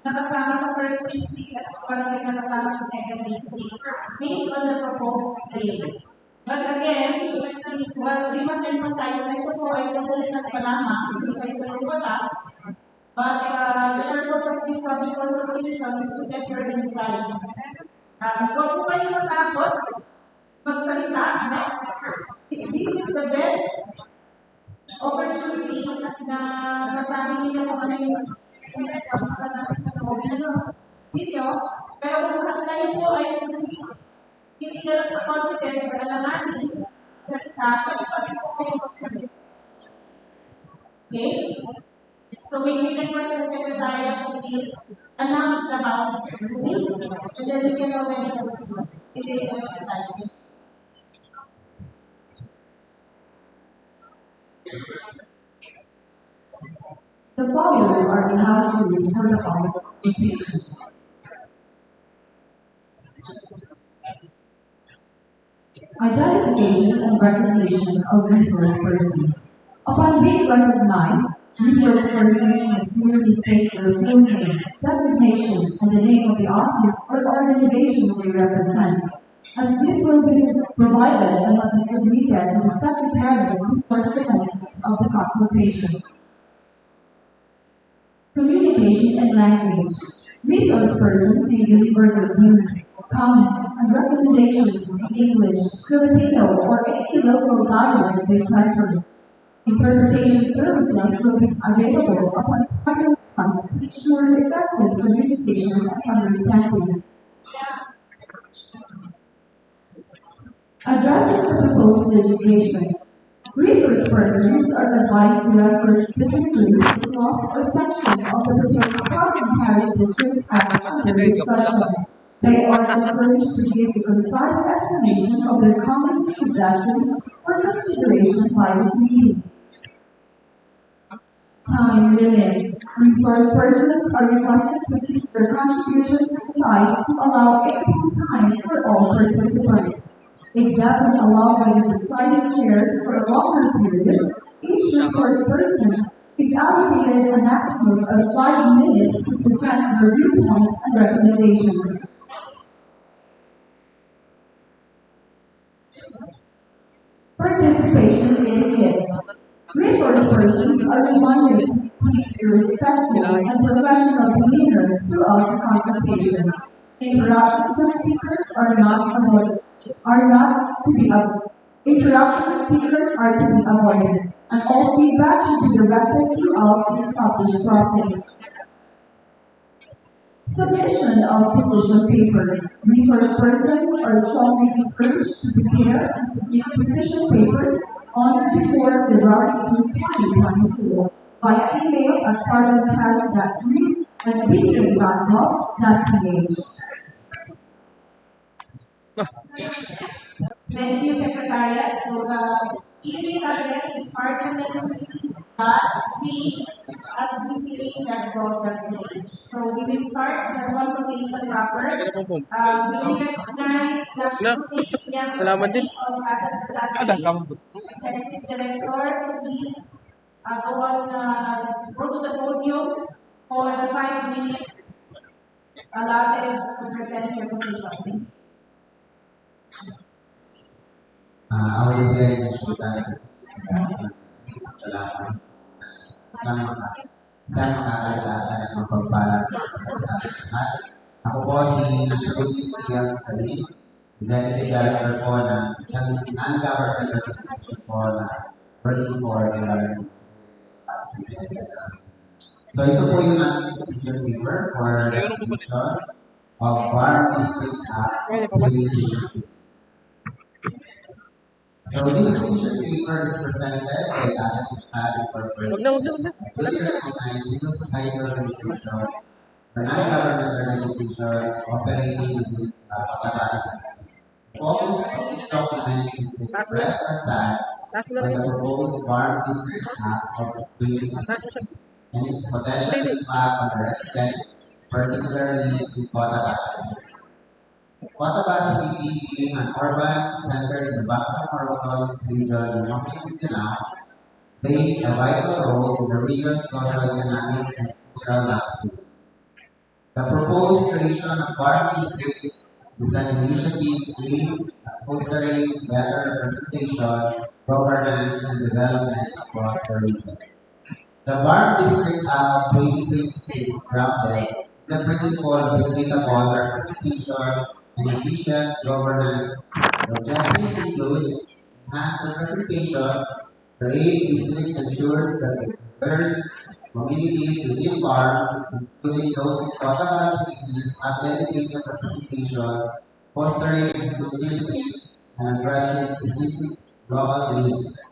na kasama sa first district at barangay na kasama sa second district based on the proposed bill. But again, we must emphasize na ito po ay proposal pa lamang, hindi pa ito yung batas. But the purpose of this public consultation is to get your insights. Huwag po kayo matakot magsalita. This is the best opportunity na masabi niyo kung ano yung video. Pero kung kayo po ay hindi ka lang confident or alamanin salita, pwede pa rin po kayo magsalita. Okay? So we request the Secretariat to please announce the House rules, and then we can already proceed. It is the time. The following are the House rules for the public consultation. Identification and recognition of resource persons. Upon being recognized, resource persons must clearly state their full name, designation, and the name of the office or organization they represent. As this will be provided and must be submitted to the Secretary before the commencement of the consultation. Communication and language. Resource persons may deliver their views, comments, and recommendations in English, Filipino, or any local dialect they prefer. Interpretation services will be available upon prior request to ensure effective communication and understanding. Addressing the proposed legislation. Resource persons are advised to refer specifically to the clause or section of the proposed Parliamentary Districts Act under discussion. They are encouraged to give a concise explanation of their comments and suggestions for consideration by the committee. Time limit. Resource persons are requested to keep their contributions concise to allow ample time for all participants. Except when allowed by the presiding chairs for a longer period, each resource person is allocated a maximum of 5 minutes to present their viewpoints and recommendations. Participation etiquette. Resource persons are reminded to keep a respectful and professional demeanor throughout the consultation. Interruptions of speakers are to be avoided, and all feedback should be directed throughout the established process. Submission of position papers. Resource persons are strongly encouraged to prepare and submit position papers on or before February 2, 2024 via email at parliamentary.3 and bta.gov.ph. Thank you, Secretariat. So the email address is parliamentary.p@bta.gov.ph. So we will start the consultation proper. We recognize Dr. Salamat din. of Ada Agad kamu. Executive Director. Please go to the podium for the 5 minutes allotted to present your position. Ako din ay nasulat salamat sa makakalagasan at mapagpalang sa ating lahat. Ako po si Nasyarudin Salim, Executive Director po ng isang non-government organization po na working for the environment. So ito po yung ating position paper for recognition of Bar Districts Act 2018. So this position paper is presented by Ad Incorporated, fully recognized civil society organization or non-government organization operating within COTABATO City. The focus of this document is to express our stance on the proposed Farm Districts Act of 2018 and its potential impact on the residents, particularly in COTABATO City. COTABATO City, being an urban center in the Bangsamoro province region in Muslim Mindanao, plays a vital role in the region's socio-economic and cultural landscape. The proposed creation of farm districts is an initiative aimed at fostering better representation, governance, and development across the region. The Farm Districts Act of 2023 is grounded in the principle of equitable representation and efficient governance. The objectives include enhanced representation, create districts ensures that the diverse communities within farm, including those in Cotabato City, have dedicated representation, fostering inclusivity and addressing specific local needs.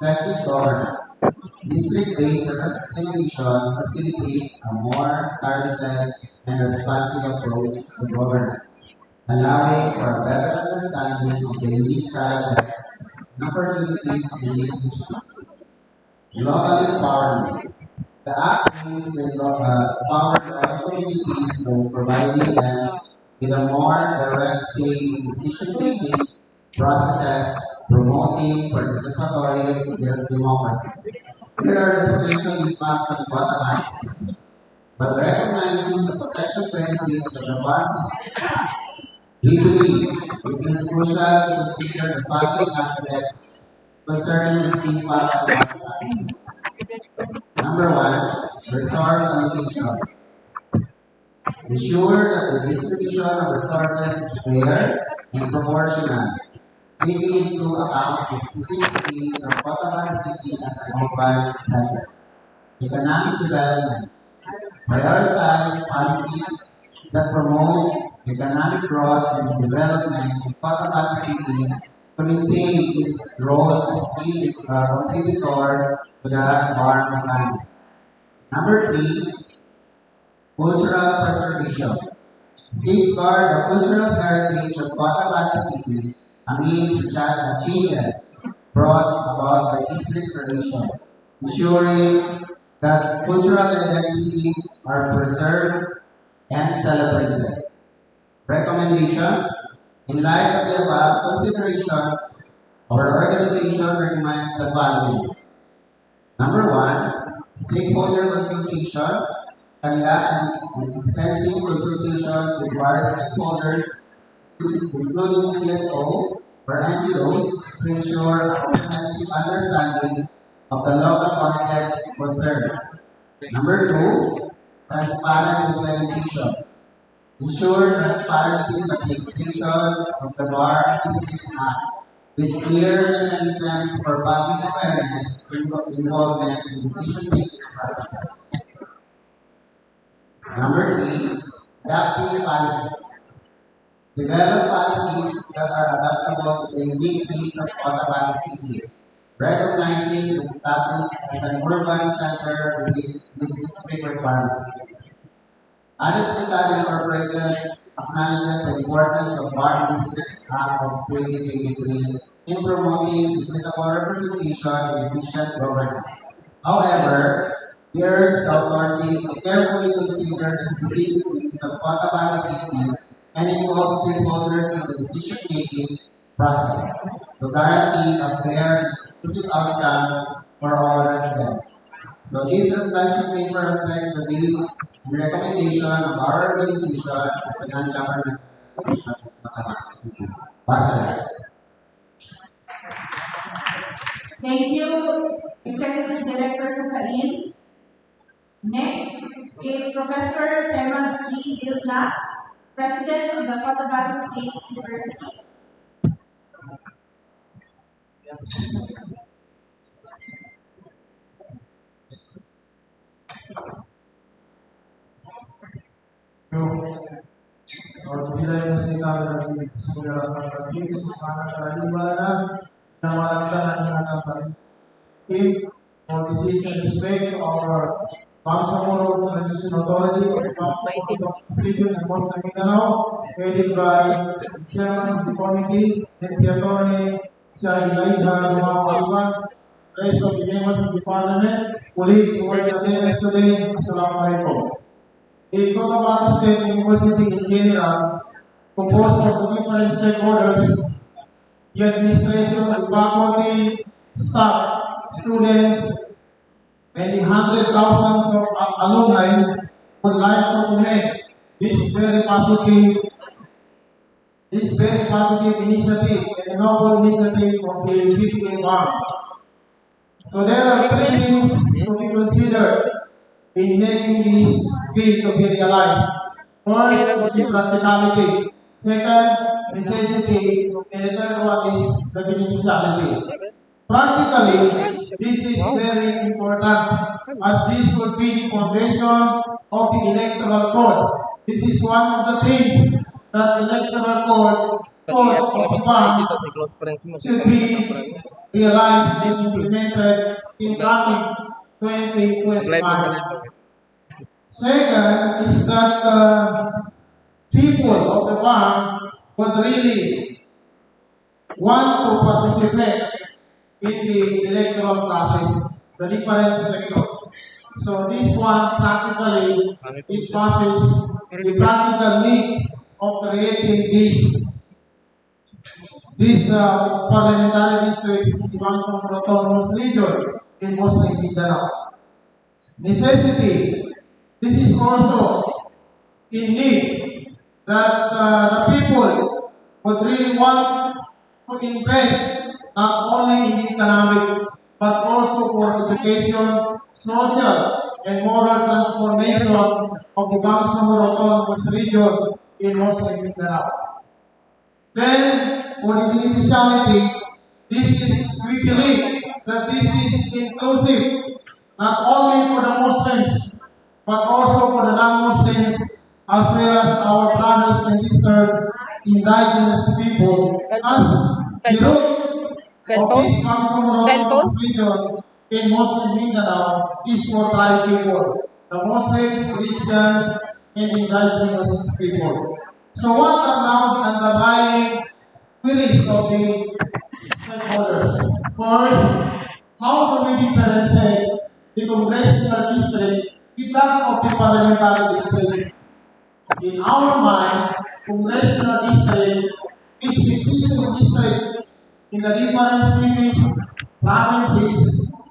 Effective governance. District-based representation facilitates a more targeted and responsive approach to governance, allowing for a better understanding of the unique challenges and opportunities within each district. Local empowerment. The Act aims to empower local communities by providing them with a more direct say in decision-making processes, promoting participatory democracy. Here are the potential impacts of Guatemala City. By recognizing the potential benefits of the Farm Districts Act, we believe it is crucial to consider the following aspects concerning its impact on Guatemala City. Number one, resource allocation. Ensure that the distribution of resources is fair and proportional, taking into account the specific needs of Cotabato City as an urban center. Economic development. Prioritize policies that promote economic growth and development in Cotabato City to maintain its role as a contributor to the farm economy. Number three, cultural preservation. Safeguard the cultural heritage of Cotabato City amidst changes brought about by district creation, ensuring that cultural identities are preserved and celebrated. Recommendations. In light of the above considerations, our organization recommends the following. Number one, stakeholder consultation. Conduct an extensive consultations with various stakeholders, including CSO or NGOs, to ensure a comprehensive understanding of the local context concerns. Number two, transparent implementation. Ensure transparency in the implementation of the Bar Districts Act with clear mechanisms for public awareness and involvement in decision-making processes. Number three, adapting policies. Develop policies that are adaptable to the unique needs of Cotabato City, recognizing its status as an urban center with district requirements. Added to that incorporated acknowledges the importance of Bar Districts Act of 2023 in promoting equitable representation and efficient governance. However, we urge the authorities to carefully consider the specific needs of Cotabato City and involve stakeholders in the decision-making process to guarantee a fair and inclusive outcome for all residents. So this reflection paper reflects the views and recommendation of our organization as a non-governmental organization of Cotabato City. Basta. Thank you, Executive Director Kusain. Next is Professor Seman G. Dilna, President of the Cotabato State University. For this is in respect to our Bangsamoro Transition Authority of the Bangsamoro Region and Coastal Mindanao, headed by the Chairman of the Committee, Deputy Attorney Sir Elijah Lumawa, rest of the members of the Parliament, colleagues who are in attendance today, Assalamu alaikum. The Cotabato State University in general, composed of the different stakeholders, the administration, the faculty, staff, students, and the hundred thousands of alumni would like to commend this very positive initiative and noble initiative of the BTA Bill. So there are three things to be considered in making this bill to be realized. First is the practicality. Second, necessity. And the third one is the beneficiality. Practically, this is very important as this would be the foundation of the electoral code. This is one of the things that electoral code of the bank should be realized and implemented in coming 2025. Second is that people of the bank would really want to participate in the electoral process, the different sectors. So this one practically it passes the practical needs of creating this parliamentary districts in the Bangsamoro Autonomous Region in Muslim Mindanao. Necessity. This is also in need that the people would really want to invest not only in economic but also for education, social, and moral transformation of the Bangsamoro Autonomous Region in Muslim Mindanao. Then, for the beneficiality, we believe that this is inclusive not only for the Muslims but also for the non-Muslims as well as our brothers and sisters, indigenous people, as the root of this Bangsamoro region in Muslim Mindanao is for tribe people, the Muslims, Christians, and indigenous people. So what are now the underlying queries of the stakeholders? First, how do we differentiate the congressional district with that of the parliamentary district? In our mind, congressional district is the existing district in the different cities, provinces,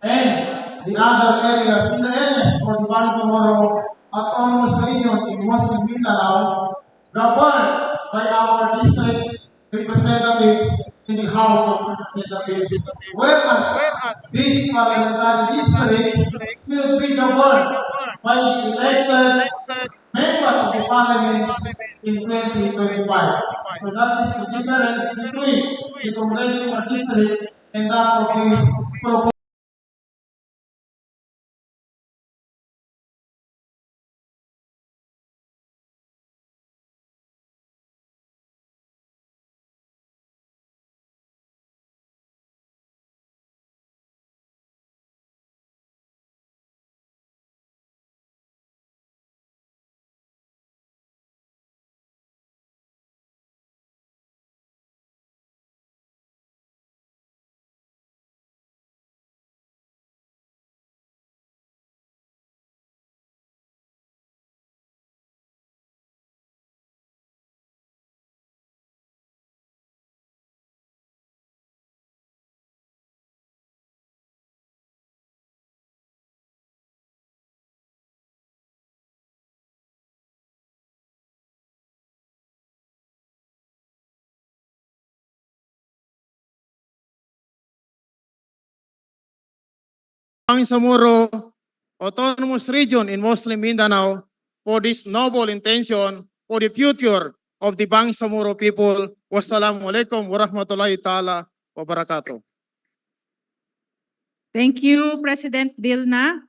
and the other areas, in the areas for the Bangsamoro Autonomous Region in Muslim Mindanao, governed by our district representatives in the House of Representatives. Whereas these parliamentary districts should be governed by the elected member of the parliaments in 2025. So that is the difference between the congressional district and that of this proposed Bangsamoro Autonomous Region in Muslim Mindanao for this noble intention for the future of the Bangsamoro people. Wassalamualaikum warahmatullahi ta'ala wabarakatuh. Thank you, President Dilna.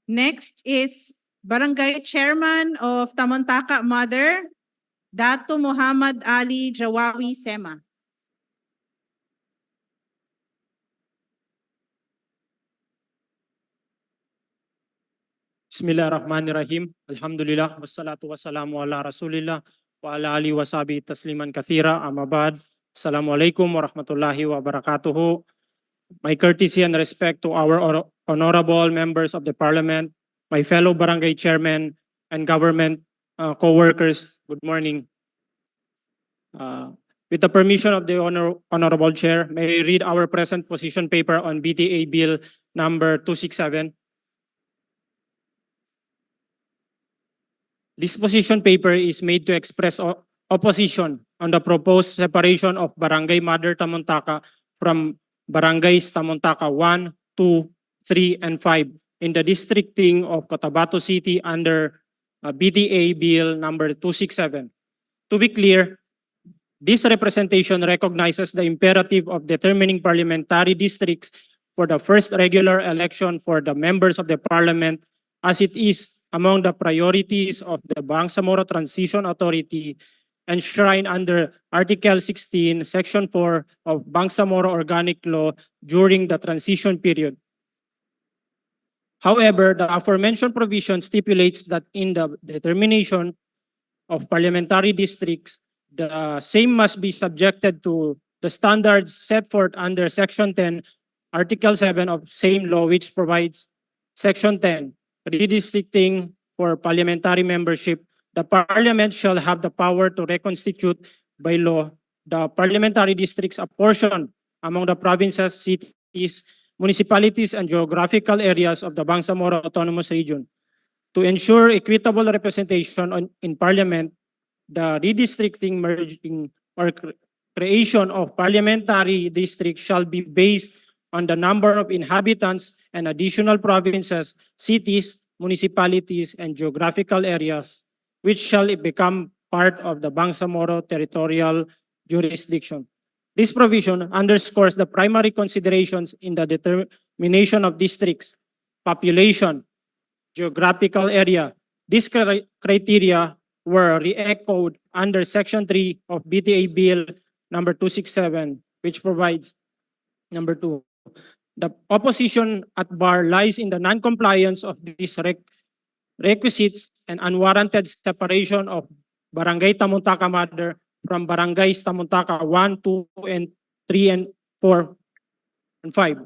Next is Barangay Chairman of Tamontaka Mother, Dato Muhammad Ali Jawawi Sema. Bismillahirrahmanirrahim. Alhamdulillah. Wassalatu wassalamu ala rasulillah wa ala alihi wa sahbihi tasliman kathira. Amma ba'd. Assalamualaikum warahmatullahi wabarakatuh. My courtesy and respect to our honorable members of the parliament, my fellow barangay chairmen and government co-workers, good morning. With the permission of the honorable chair, may I read our present position paper on BTA Bill number 267. This position paper is made to express opposition on the proposed separation of Barangay Mother Tamontaka from Barangays Tamontaka 1, 2, 3, and 5 in the districting of COTABATO City under BTA Bill number 267. To be clear, this representation recognizes the imperative of determining parliamentary districts for the first regular election for the members of the parliament, as it is among the priorities of the Bangsamoro Transition Authority enshrined under Article 16, Section 4 of Bangsamoro Organic Law during the transition period. However, the aforementioned provision stipulates that in the determination of parliamentary districts, the same must be subjected to the standards set forth under Section 10, Article 7 of same law, which provides Section 10, redistricting for parliamentary membership. The parliament shall have the power to reconstitute by law the parliamentary districts apportioned among the provinces, cities, municipalities, and geographical areas of the Bangsamoro Autonomous Region. To ensure equitable representation in parliament, the redistricting, merging, or creation of parliamentary districts shall be based on the number of inhabitants and additional provinces, cities, municipalities, and geographical areas, which shall become part of the Bangsamoro territorial jurisdiction. This provision underscores the primary considerations in the determination of districts: population, geographical area. These criteria were re-echoed under Section 3 of BTA Bill number 267, which provides, number 2, the opposition at bar lies in the non-compliance of these requisites and unwarranted separation of Barangay Tamontaka Mother from Barangays Tamontaka 1, 2, and 3, and 4, and 5.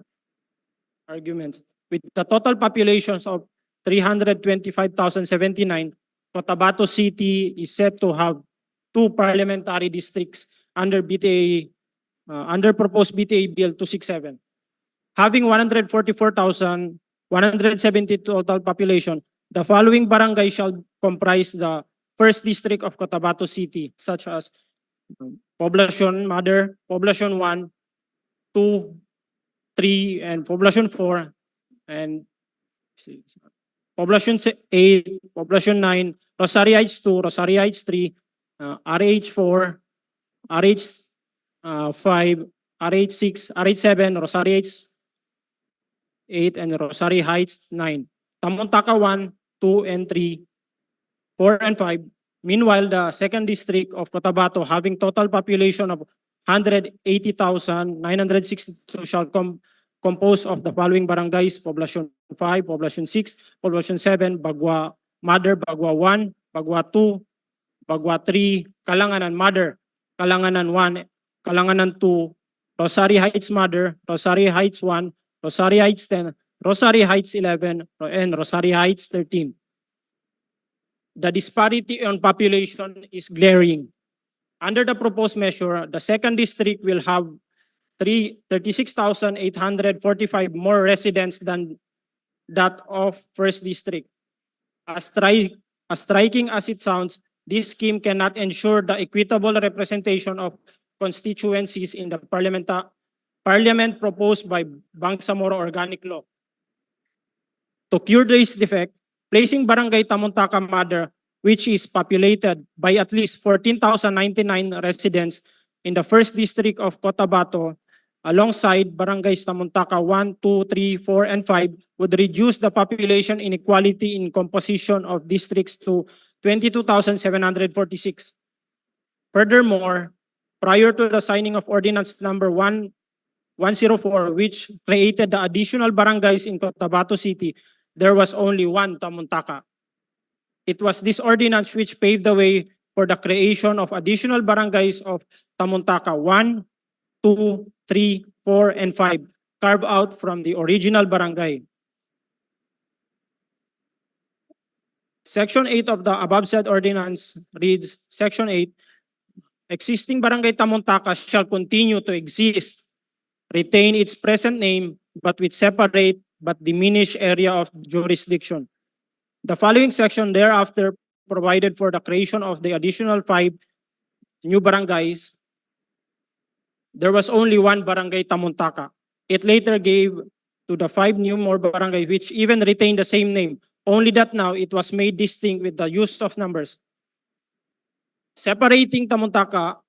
Arguments. With the total populations of 325,079, Cotabato City is set to have 2 parliamentary districts under proposed BTA Bill 267. Having 144,170 total population, the following barangay shall comprise the first district of Cotabato City, such as Poblacion Mother, Poblacion 1, 2, 3, and Poblacion 4, and Poblacion 8, Poblacion 9, Rosario Heights 2, Rosario Heights 3, RH 4, RH 5, RH 6, RH 7, Rosario Heights 8, and Rosario Heights 9. Tamontaka 1, 2, and 3, 4, and 5. Meanwhile, the second district of Cotabato, having total population of 180,962, shall composed of the following barangays: Poblacion 5, Poblacion 6, Poblacion 7, Bagua Mother, Bagua 1, Bagua 2, Bagua 3, Kalanganan Mother, Kalanganan 1, Kalanganan 2, Rosario Heights Mother, Rosario Heights 1, Rosario Heights 10, Rosario Heights 11, and Rosario Heights 13. The disparity on population is glaring. Under the proposed measure, the second district will have 36,845 more residents than that of first district. As striking as it sounds, this scheme cannot ensure the equitable representation of constituencies in the parliament proposed by Bangsamoro Organic Law. To cure this defect, placing Barangay Tamuntaka Mother, which is populated by at least 14,099 residents in the first district of Cotabato, alongside Barangays Tamuntaka 1, 2, 3, 4, and 5, would reduce the population inequality in composition of districts to 22,746. Furthermore, prior to the signing of Ordinance Number 104, which created the additional barangays in Cotabato City, there was only one Tamuntaka. It was this ordinance which paved the way for the creation of additional barangays of Tamuntaka 1, 2, 3, 4, and 5, carved out from the original barangay. Section 8 of the above said ordinance reads, Section 8, existing Barangay Tamuntaka shall continue to exist, retain its present name, but with separate but diminished area of jurisdiction. The following section thereafter provided for the creation of the additional 5 new barangays. There was only one Barangay Tamuntaka. It later gave to the 5 new more barangays which even retained the same name, only that now it was made distinct with the use of numbers. Separating Tamuntaka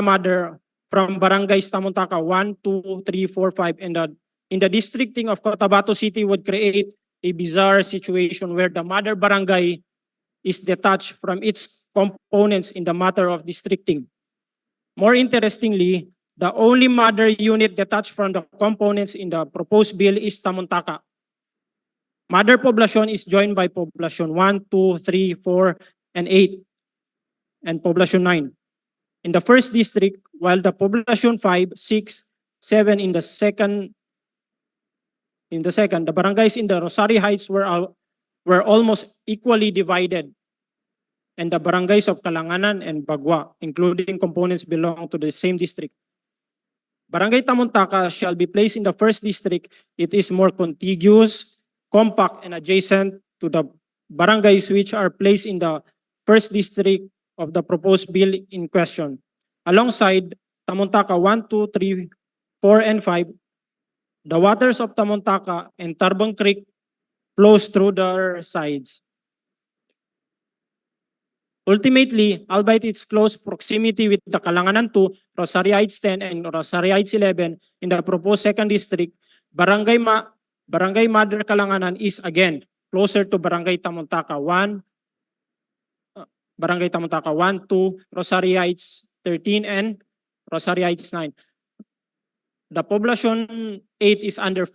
Mother from Barangays Tamuntaka 1, 2, 3, 4, 5, and in the districting of Cotabato City would create a bizarre situation where the mother barangay is detached from its components in the matter of districting. More interestingly, the only mother unit detached from the components in the proposed bill is Tamuntaka. Mother Poblacion is joined by Poblacion 1, 2, 3, 4, and 8, and Poblacion 9. In the first district, while the Poblacion 5, 6, 7 in the second, the barangays in the Rosario Heights were almost equally divided, and the barangays of Kalanganan and Bagua, including components, belong to the same district. Barangay Tamuntaka shall be placed in the first district. It is more contiguous, compact, and adjacent to the barangays which are placed in the first district of the proposed bill in question. Alongside Tamuntaka 1, 2, 3, 4, and 5, the waters of Tamuntaka and Tarbang Creek flows through their sides. Ultimately, albeit its close proximity with the Kalanganan 2, Rosario Heights 10, and Rosario Heights 11 in the proposed second district, Barangay Mother Kalanganan is again closer to Barangay Tamuntaka 1, 2, Rosario Heights 13, and Rosario Heights 9. The Poblacion 8 is under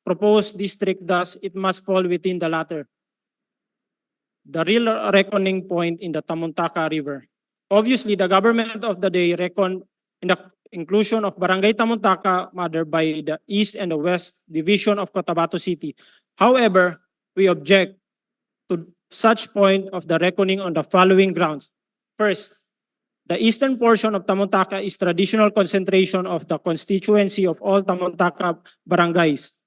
proposed district, thus it must fall within the latter. The real reckoning point in the Tamuntaka River. Obviously, the government of the day reckoned in the inclusion of Barangay Tamuntaka Mother by the East and the West Division of Cotabato City. However, we object to such point of the reckoning on the following grounds. First, the eastern portion of Tamuntaka is traditional concentration of the constituency of all Tamuntaka barangays,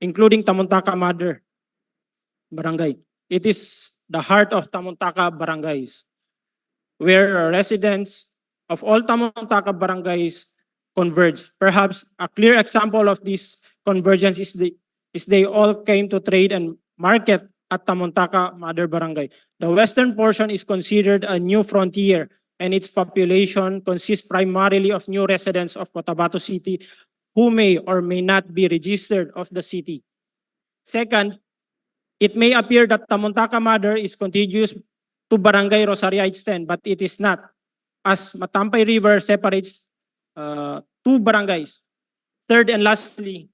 including Tamuntaka Mother Barangay. It is the heart of Tamuntaka barangays, where residents of all Tamuntaka barangays converge. Perhaps a clear example of this convergence is they all came to trade and market at Tamuntaka Mother Barangay. The western portion is considered a new frontier, and its population consists primarily of new residents of Cotabato City who may or may not be registered of the city. Second, it may appear that Tamuntaka Mother is contiguous to Barangay Rosario Heights 10, but it is not, as Matampay River separates two barangays. Third and lastly,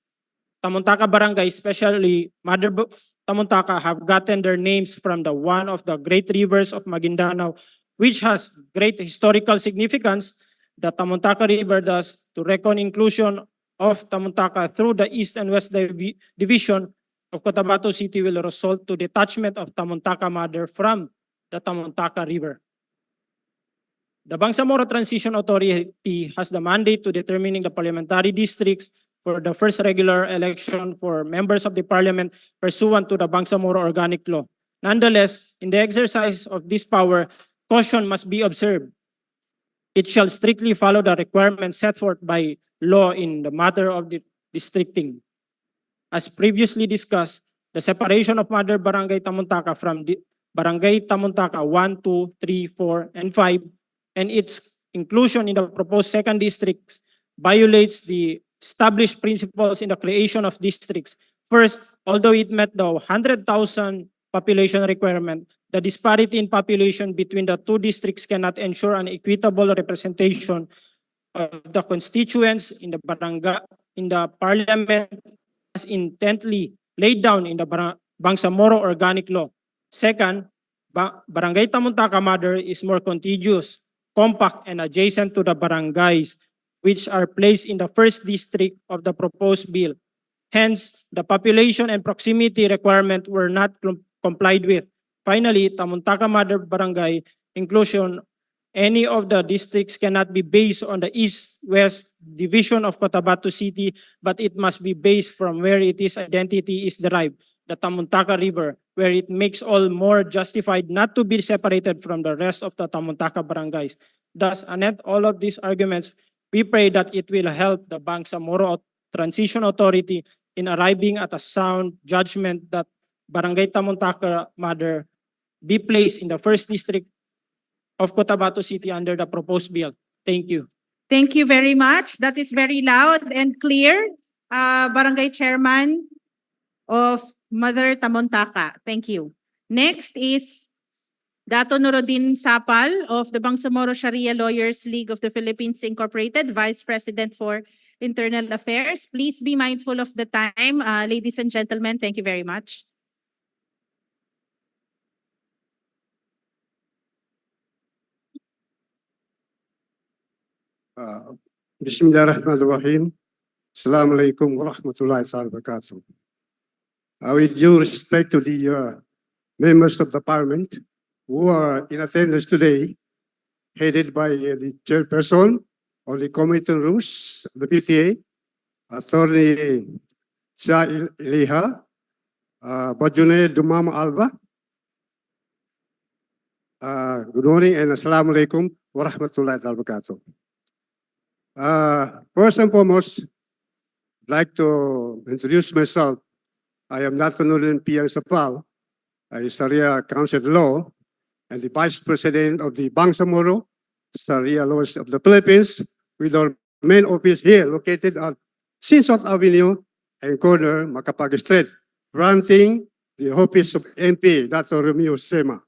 Tamuntaka Barangay, especially Mother Tamuntaka, have gotten their names from one of the great rivers of Maguindanao, which has great historical significance. The Tamuntaka River thus, to reckon inclusion of Tamuntaka through the East and West Division of Cotabato City will result to detachment of Tamuntaka Mother from the Tamuntaka River. The Bangsamoro Transition Authority has the mandate to determining the parliamentary districts for the first regular election for members of the parliament pursuant to the Bangsamoro Organic Law. Nonetheless, in the exercise of this power, caution must be observed. It shall strictly follow the requirements set forth by law in the matter of the districting. As previously discussed, the separation of Mother Barangay Tamuntaka from the Barangay Tamuntaka 1, 2, 3, 4, and 5, and its inclusion in the proposed second district violates the established principles in the creation of districts. First, although it met the 100,000 population requirement, the disparity in population between the two districts cannot ensure an equitable representation of the constituents in the barangay, in the parliament as intently laid down in the Bangsamoro Organic Law. Second, Barangay Tamuntaka Mother is more contiguous, compact, and adjacent to the barangays which are placed in the first district of the proposed bill. Hence, the population and proximity requirement were not complied with. Finally, Tamuntaka Mother Barangay inclusion any of the districts cannot be based on the east-west division of Cotabato City, but it must be based from where its identity is derived, the Tamuntaka River, where it makes all more justified not to be separated from the rest of the Tamuntaka barangays. Thus, amid all of these arguments, we pray that it will help the Bangsamoro Transition Authority in arriving at a sound judgment that Barangay Tamuntaka Mother be placed in the first district of Cotabato City under the proposed bill. Thank you. Thank you very much. That is very loud and clear. Barangay Chairman of Mother Tamuntaka. Thank you. Next is Dato Nuruddin Sapal of the Bangsamoro Sharia Lawyers League of the Philippines Incorporated, Vice President for Internal Affairs. Please be mindful of the time. Ladies and gentlemen, thank you very much. Bismillahirrahmanirrahim. Assalamualaikum warahmatullahi wabarakatuh. With due respect to the members of the parliament who are in attendance today, headed by the chairperson of the Committee on Rules, the BTA, Attorney Shah Iliha, Bajune Dumam Alba. Good morning and assalamualaikum warahmatullahi wabarakatuh. First and foremost, I'd like to introduce myself. I am Dato Nuruddin P.R. Sapal, a Sharia Council Law and the Vice President of the Bangsamoro Sharia Lawyers of the Philippines, with our main office here located at Sinsot Avenue and corner Macapag Street, fronting the office of MP Dato Romeo Sema.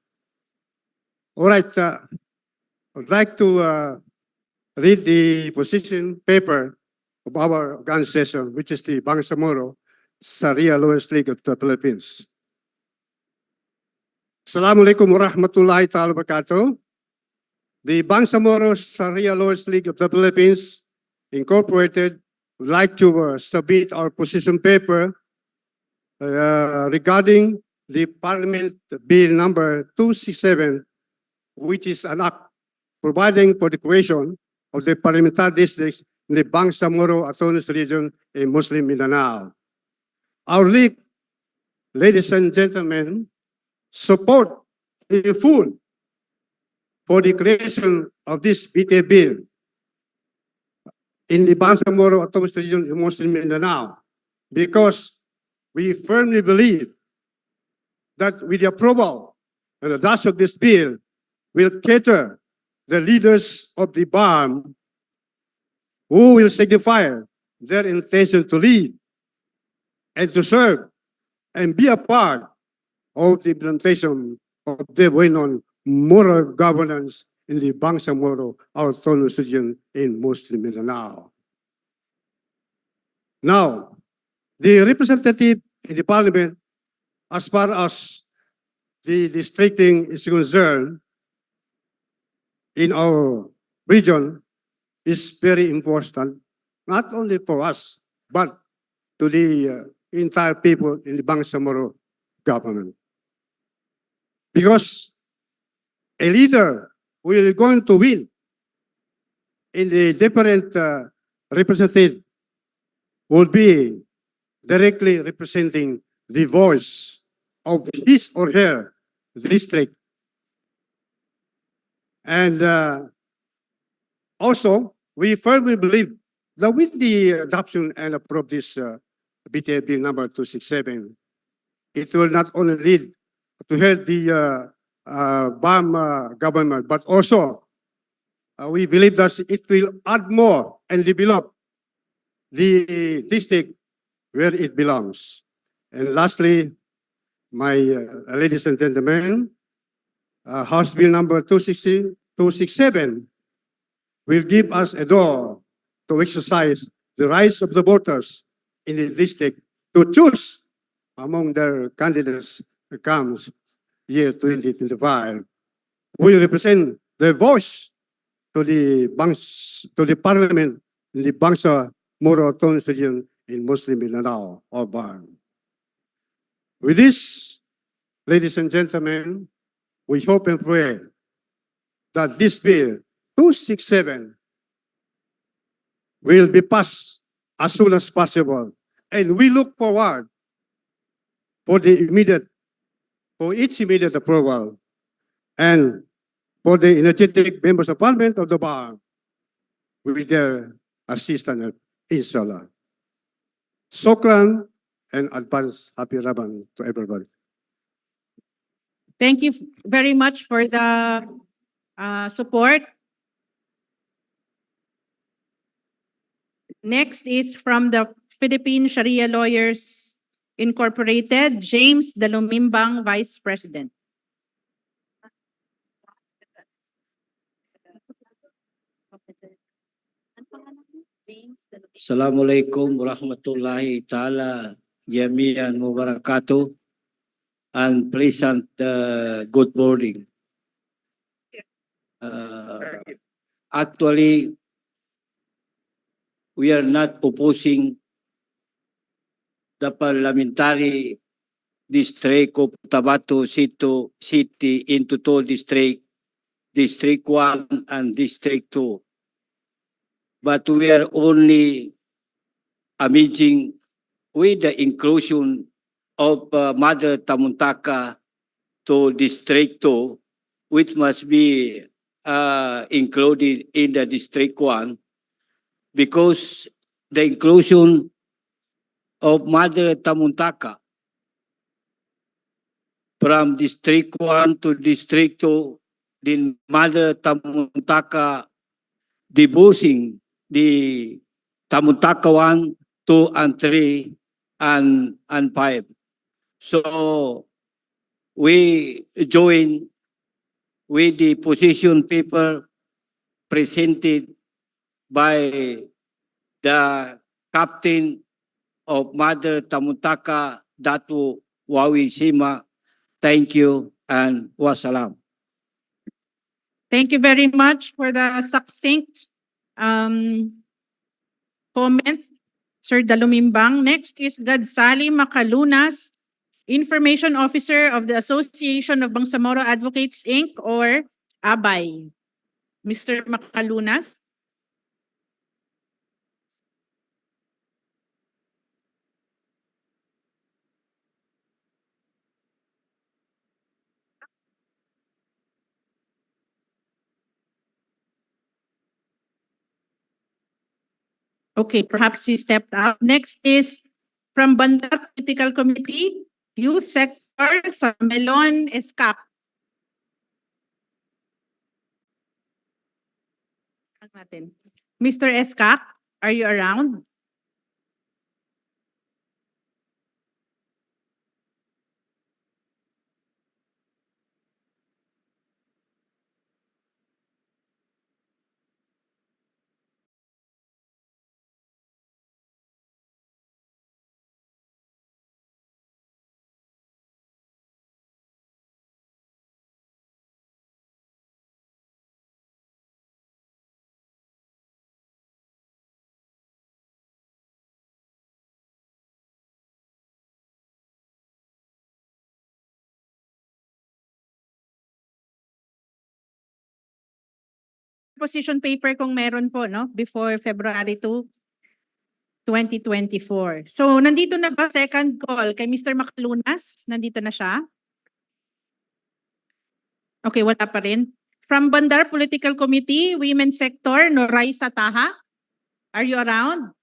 All right, I'd like to read the position paper of our organization, which is the Bangsamoro Sharia Lawyers League of the Philippines. Assalamualaikum warahmatullahi wabarakatuh. The Bangsamoro Sharia Lawyers League of the Philippines Incorporated would like to submit our position paper regarding the Parliament Bill number 267, which is an act providing for the creation of the parliamentary districts in the Bangsamoro Autonomous Region in Muslim Mindanao. Our league, ladies and gentlemen, support in full for the creation of this BTA bill in the Bangsamoro Autonomous Region in Muslim Mindanao, because we firmly believe that with the approval and adoption of this bill will cater the leaders of the BAM who will signify their intention to lead and to serve and be a part of the implementation of the well-known moral governance in the Bangsamoro Autonomous Region in Muslim Mindanao. Now, the representative in the parliament, as far as the districting is concerned, in our region is very important, not only for us, but to the entire people in the Bangsamoro government. Because a leader who is going to win in the different representative will be directly representing the voice of his or her district. And also, we firmly believe that with the adoption and approve this BTA Bill number 267. It will not only lead to help the BAM government, but also we believe that it will add more and develop the district where it belongs. And lastly, my ladies and gentlemen, House Bill number 267 will give us a door to exercise the rights of the voters in the district to choose among their candidates that comes year 2025. Will represent the voice to the parliament in the Bangsamoro Autonomous Region in Muslim Mindanao or BAR. With this, ladies and gentlemen, we hope and pray that this bill 267 will be passed as soon as possible. And we look forward for its immediate approval and for the energetic members of parliament of the bar with their assistance, inshallah. Sokran and advance happy Ramadan to everybody. Thank you very much for the support. Next is from the Philippine Sharia Lawyers Incorporated, James Dalumimbang, Vice President. Assalamualaikum warahmatullahi ta'ala jami'an wa barakatuh and pleasant good morning. Actually, we are not opposing the Parliamentary District of COTABATO City into two districts, District 1 and District 2. But we are only amazing with the inclusion of Mother Tamuntaka to District 2, which must be included in the District 1, because the inclusion of Mother Tamuntaka from District 1 to District 2, then Mother Tamuntaka divorcing the Tamuntaka 1, 2, and 3, and 5. So we join with the position paper presented by the captain of Mother Tamuntaka, Datu Wawi Sima. Thank you and wassalam. Thank you very much for the succinct comment, Sir Dalumimbang. Next is Gadsali Macalunas, Information Officer of the Association of Bangsamoro Advocates, Inc. or ABAY. Mr. Macalunas. Okay, perhaps he stepped out. Next is from Bandar Political Committee, Youth Sector, Samelon Escap. Mr. Escap, are you around? Position paper kung meron po, no? Before February 2, 2024. So, nandito na ba second call kay Mr. Macalunas? Nandito na siya? Okay, wala pa rin. From Bandar Political Committee, Women's Sector, Noray Sataha. Are you around?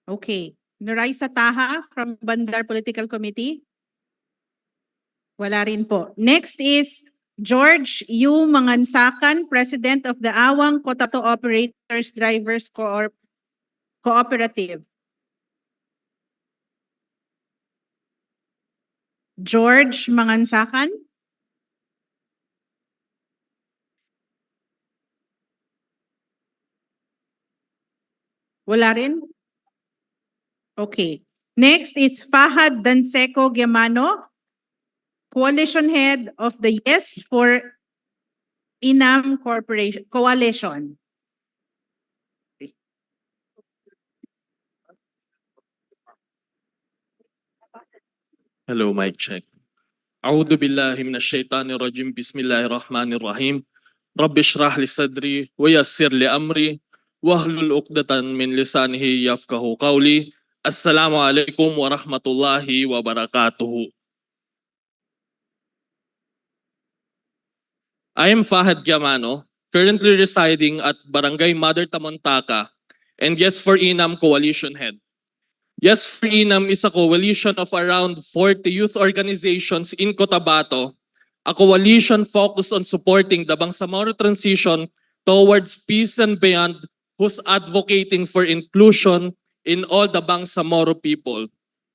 Okay. Noraisa Taha from Bandar Political Committee? Wala rin po. Next is George Yu Mangansakan, President of the Awang Cotabato Operators Drivers Cooperative. George Mangansakan? Wala rin? Okay. Next is Fahad Danseco Giamano, Coalition Head of the Yes for Inam Corporation Coalition. Hello, mic check. أعوذ بالله من الشيطان الرجيم بسم الله الرحمن الرحيم رب اشرح لي صدري ويسر لي أمري واحلل عقدة من لسانه يفقهوا قولي السلام عليكم ورحمة الله وبركاته. I am Fahad Giamano, currently residing at Barangay Mother Tamontaka and Yes for Inam Coalition Head. Yes for Inam is a coalition of around 40 youth organizations in Cotabato, a coalition focused on supporting the Bangsamoro transition towards peace and beyond, who's advocating for inclusion in all the Bangsamoro people,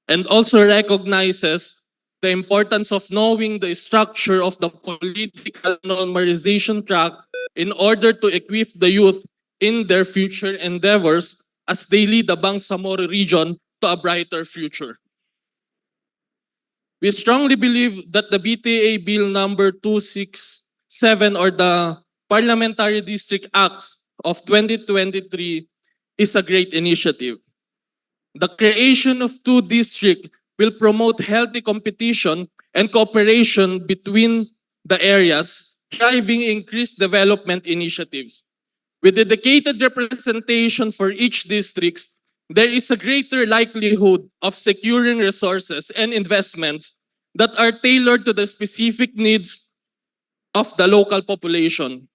and also recognizes the importance of knowing the structure of the political normalization track in order to equip the youth in their future endeavors as they lead the Bangsamoro region to a brighter future. We strongly believe that the BTA Bill No. 267 or the Parliamentary District Act of 2023 is a great initiative. The creation of two districts will promote healthy competition and cooperation between the areas, driving increased development initiatives. With dedicated representation for each district, there is a greater likelihood of securing resources and investments that are tailored to the specific needs of the local population.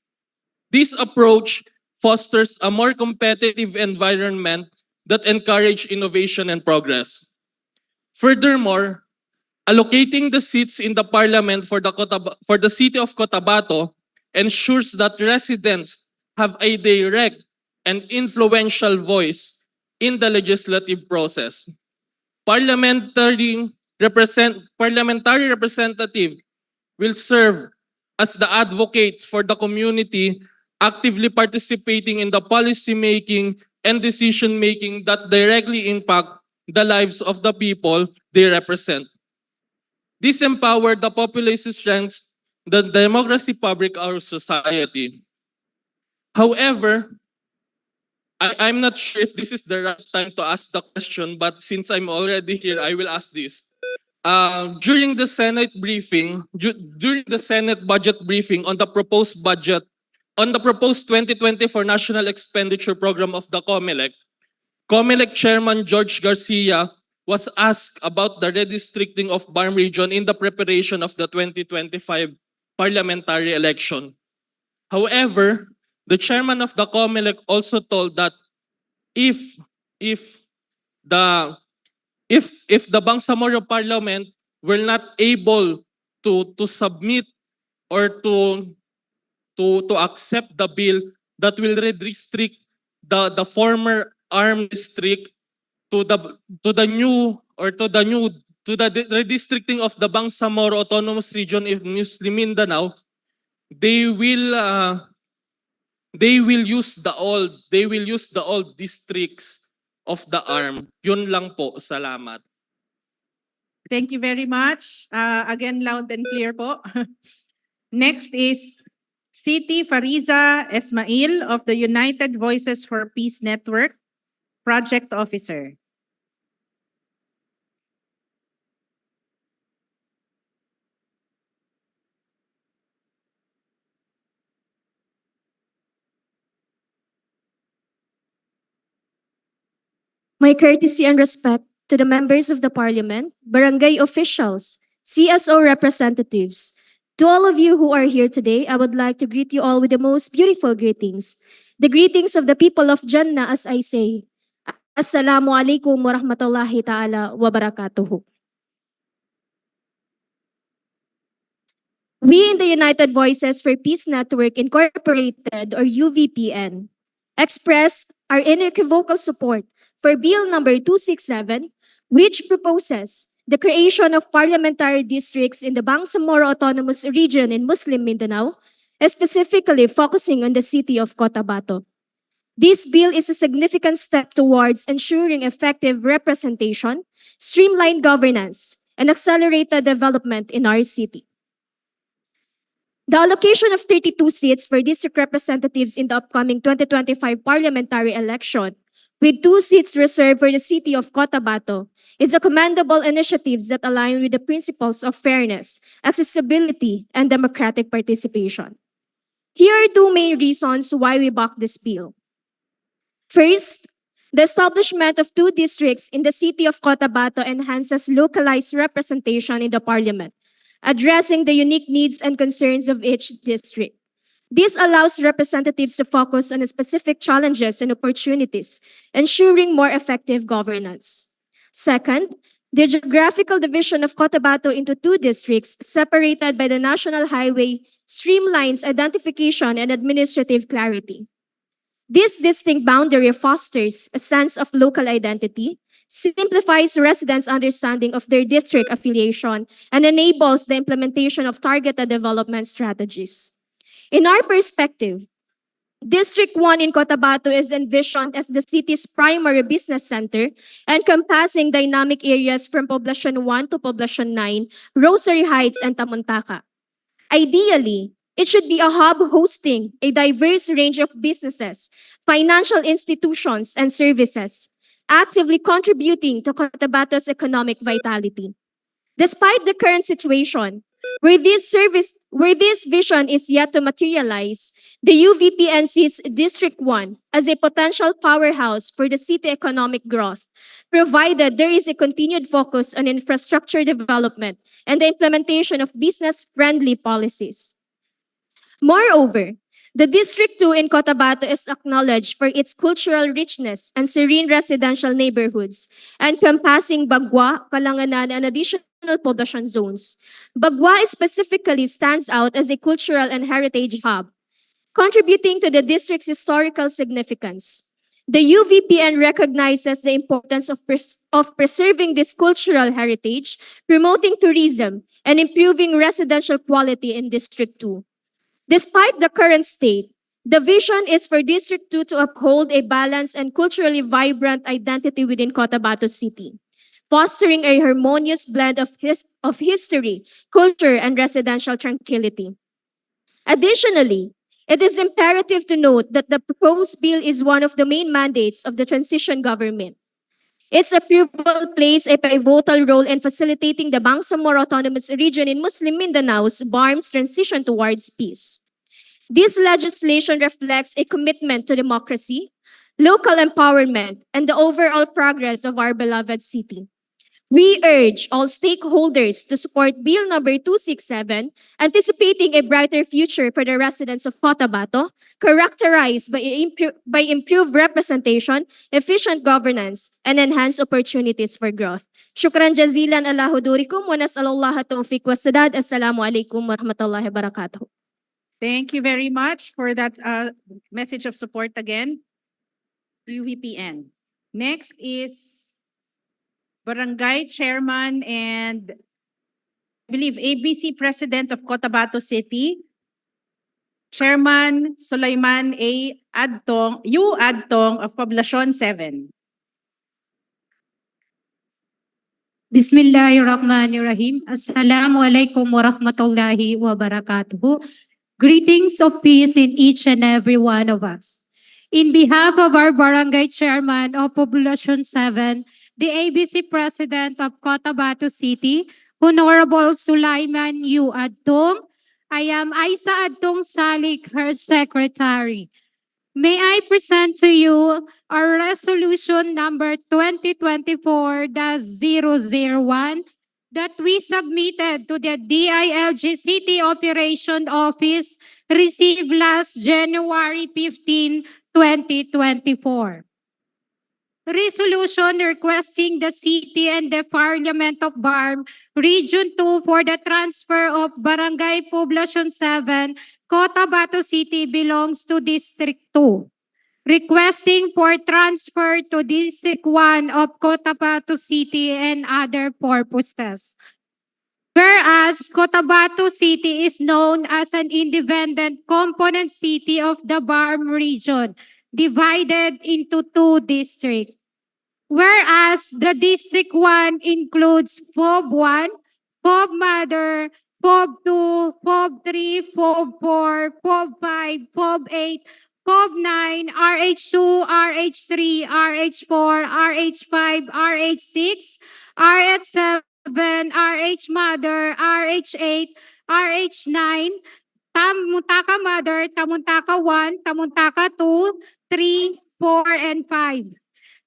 This approach fosters a more competitive environment that encourages innovation and progress. Furthermore, allocating the seats in the parliament for the city of Cotabato ensures that residents have a direct and influential voice in the legislative process. Parliamentary representative will serve as the advocates for the community, actively participating in the policy making and decision making that directly impact the lives of the people they represent. This empower the population strengths the democracy fabric of our society. However, I'm not sure if this is the right time to ask the question, but since I'm already here, I will ask this. During the Senate briefing, during the Senate budget briefing on the proposed budget, on the proposed 2024 National Expenditure Program of the COMELEC Chairman George Garcia was asked about the redistricting of Barm region in the preparation of the 2025 parliamentary election. However, the chairman of the COMELEC also told that if the Bangsamoro Parliament were not able to submit or to accept the bill that will redistrict the former armed district to the new or to the redistricting of the Bangsamoro Autonomous Region in Muslim Mindanao, they will use the old districts of the arm. Yun lang po. Salamat. Thank you very much. Again, loud and clear po. Next is Siti Fariza Esmail of the United Voices for Peace Network, Project Officer. My courtesy and respect to the members of the Parliament, barangay officials, CSO representatives. To all of you who are here today, I would like to greet you all with the most beautiful greetings. The greetings of the people of Jannah, as I say. Assalamualaikum warahmatullahi ta'ala wabarakatuh. We in the United Voices for Peace Network Incorporated, or UVPN, express our unequivocal support for Bill number 267, which proposes the creation of parliamentary districts in the Bangsamoro Autonomous Region in Muslim Mindanao, specifically focusing on the city of Cotabato. This bill is a significant step towards ensuring effective representation, streamlined governance, and accelerated development in our city. The allocation of 32 seats for district representatives in the upcoming 2025 parliamentary election, with 2 seats reserved for the city of Cotabato, is a commendable initiative that align with the principles of fairness, accessibility, and democratic participation. Here are 2 main reasons why we back this bill. First, the establishment of 2 districts in the city of Cotabato enhances localized representation in the parliament, addressing the unique needs and concerns of each district. This allows representatives to focus on specific challenges and opportunities, ensuring more effective governance. Second, the geographical division of Cotabato into 2 districts separated by the national highway streamlines identification and administrative clarity. This distinct boundary fosters a sense of local identity, simplifies residents' understanding of their district affiliation, and enables the implementation of targeted development strategies. In our perspective, District 1 in Cotabato is envisioned as the city's primary business center, encompassing dynamic areas from Poblacion 1 to Poblacion 9, Rosary Heights, and Tamuntaka. Ideally, it should be a hub hosting a diverse range of businesses, financial institutions, and services, actively contributing to Cotabato's economic vitality. Despite the current situation, where this vision is yet to materialize, the UVPN sees District 1 as a potential powerhouse for the city economic growth, provided there is a continued focus on infrastructure development and the implementation of business-friendly policies. Moreover, the District 2 in Cotabato is acknowledged for its cultural richness and serene residential neighborhoods, encompassing Bagua, Kalanganan, and additional population zones. Bagua specifically stands out as a cultural and heritage hub, contributing to the district's historical significance. The UVPN recognizes the importance of preserving this cultural heritage, promoting tourism, and improving residential quality in District 2. Despite the current state, the vision is for District 2 to uphold a balanced and culturally vibrant identity within Cotabato City, fostering a harmonious blend of history, culture, and residential tranquility. Additionally, it is imperative to note that the proposed bill is one of the main mandates of the transition government. Its approval plays a pivotal role in facilitating the Bangsamoro Autonomous Region in Muslim Mindanao's BARM's transition towards peace. This legislation reflects a commitment to democracy, local empowerment, and the overall progress of our beloved city. We urge all stakeholders to support Bill number 267, anticipating a brighter future for the residents of Cotabato, characterized by improved representation, efficient governance, and enhanced opportunities for growth. Shukran jazilan ala hudurikum wa nas'alallahu tawfiq wa sadad. Assalamualaikum warahmatullahi wabarakatuh. Thank you very much for that message of support again, UVPN. Next is Barangay Chairman and I believe ABC President of Cotabato City, Chairman Sulaiman A. Adtong, U. Adtong of Poblacion 7. Bismillahirrahmanirrahim. Assalamualaikum warahmatullahi wabarakatuh. Greetings of peace in each and every one of us. In behalf of our Barangay Chairman of Poblacion 7, the ABC President of Cotabato City, Honorable Sulaiman U. Adtong, I am Aisa Adtong Salik, her Secretary. May I present to you our resolution number 2024-001 that we submitted to the DILG City Operation Office received last January 15, 2024. resolution requesting the city and the Parliament of BARM Region 2 for the transfer of Barangay Poblacion 7, Cotabato City belongs to District 2. Requesting for transfer to District 1 of Cotabato City and other purposes. Whereas Cotabato City is known as an independent component city of the BARM region, divided into 2 districts. Whereas the District 1 includes FOB 1, FOB Mother, FOB 2, FOB 3, FOB 4, FOB 5, FOB 8, FOB 9, RH2, RH3, RH4, RH5, RH6, RH7, RH Mother, RH8, RH9, Tamuntaka Mother, Tamuntaka 1, Tamuntaka 2, 3, 4, and 5.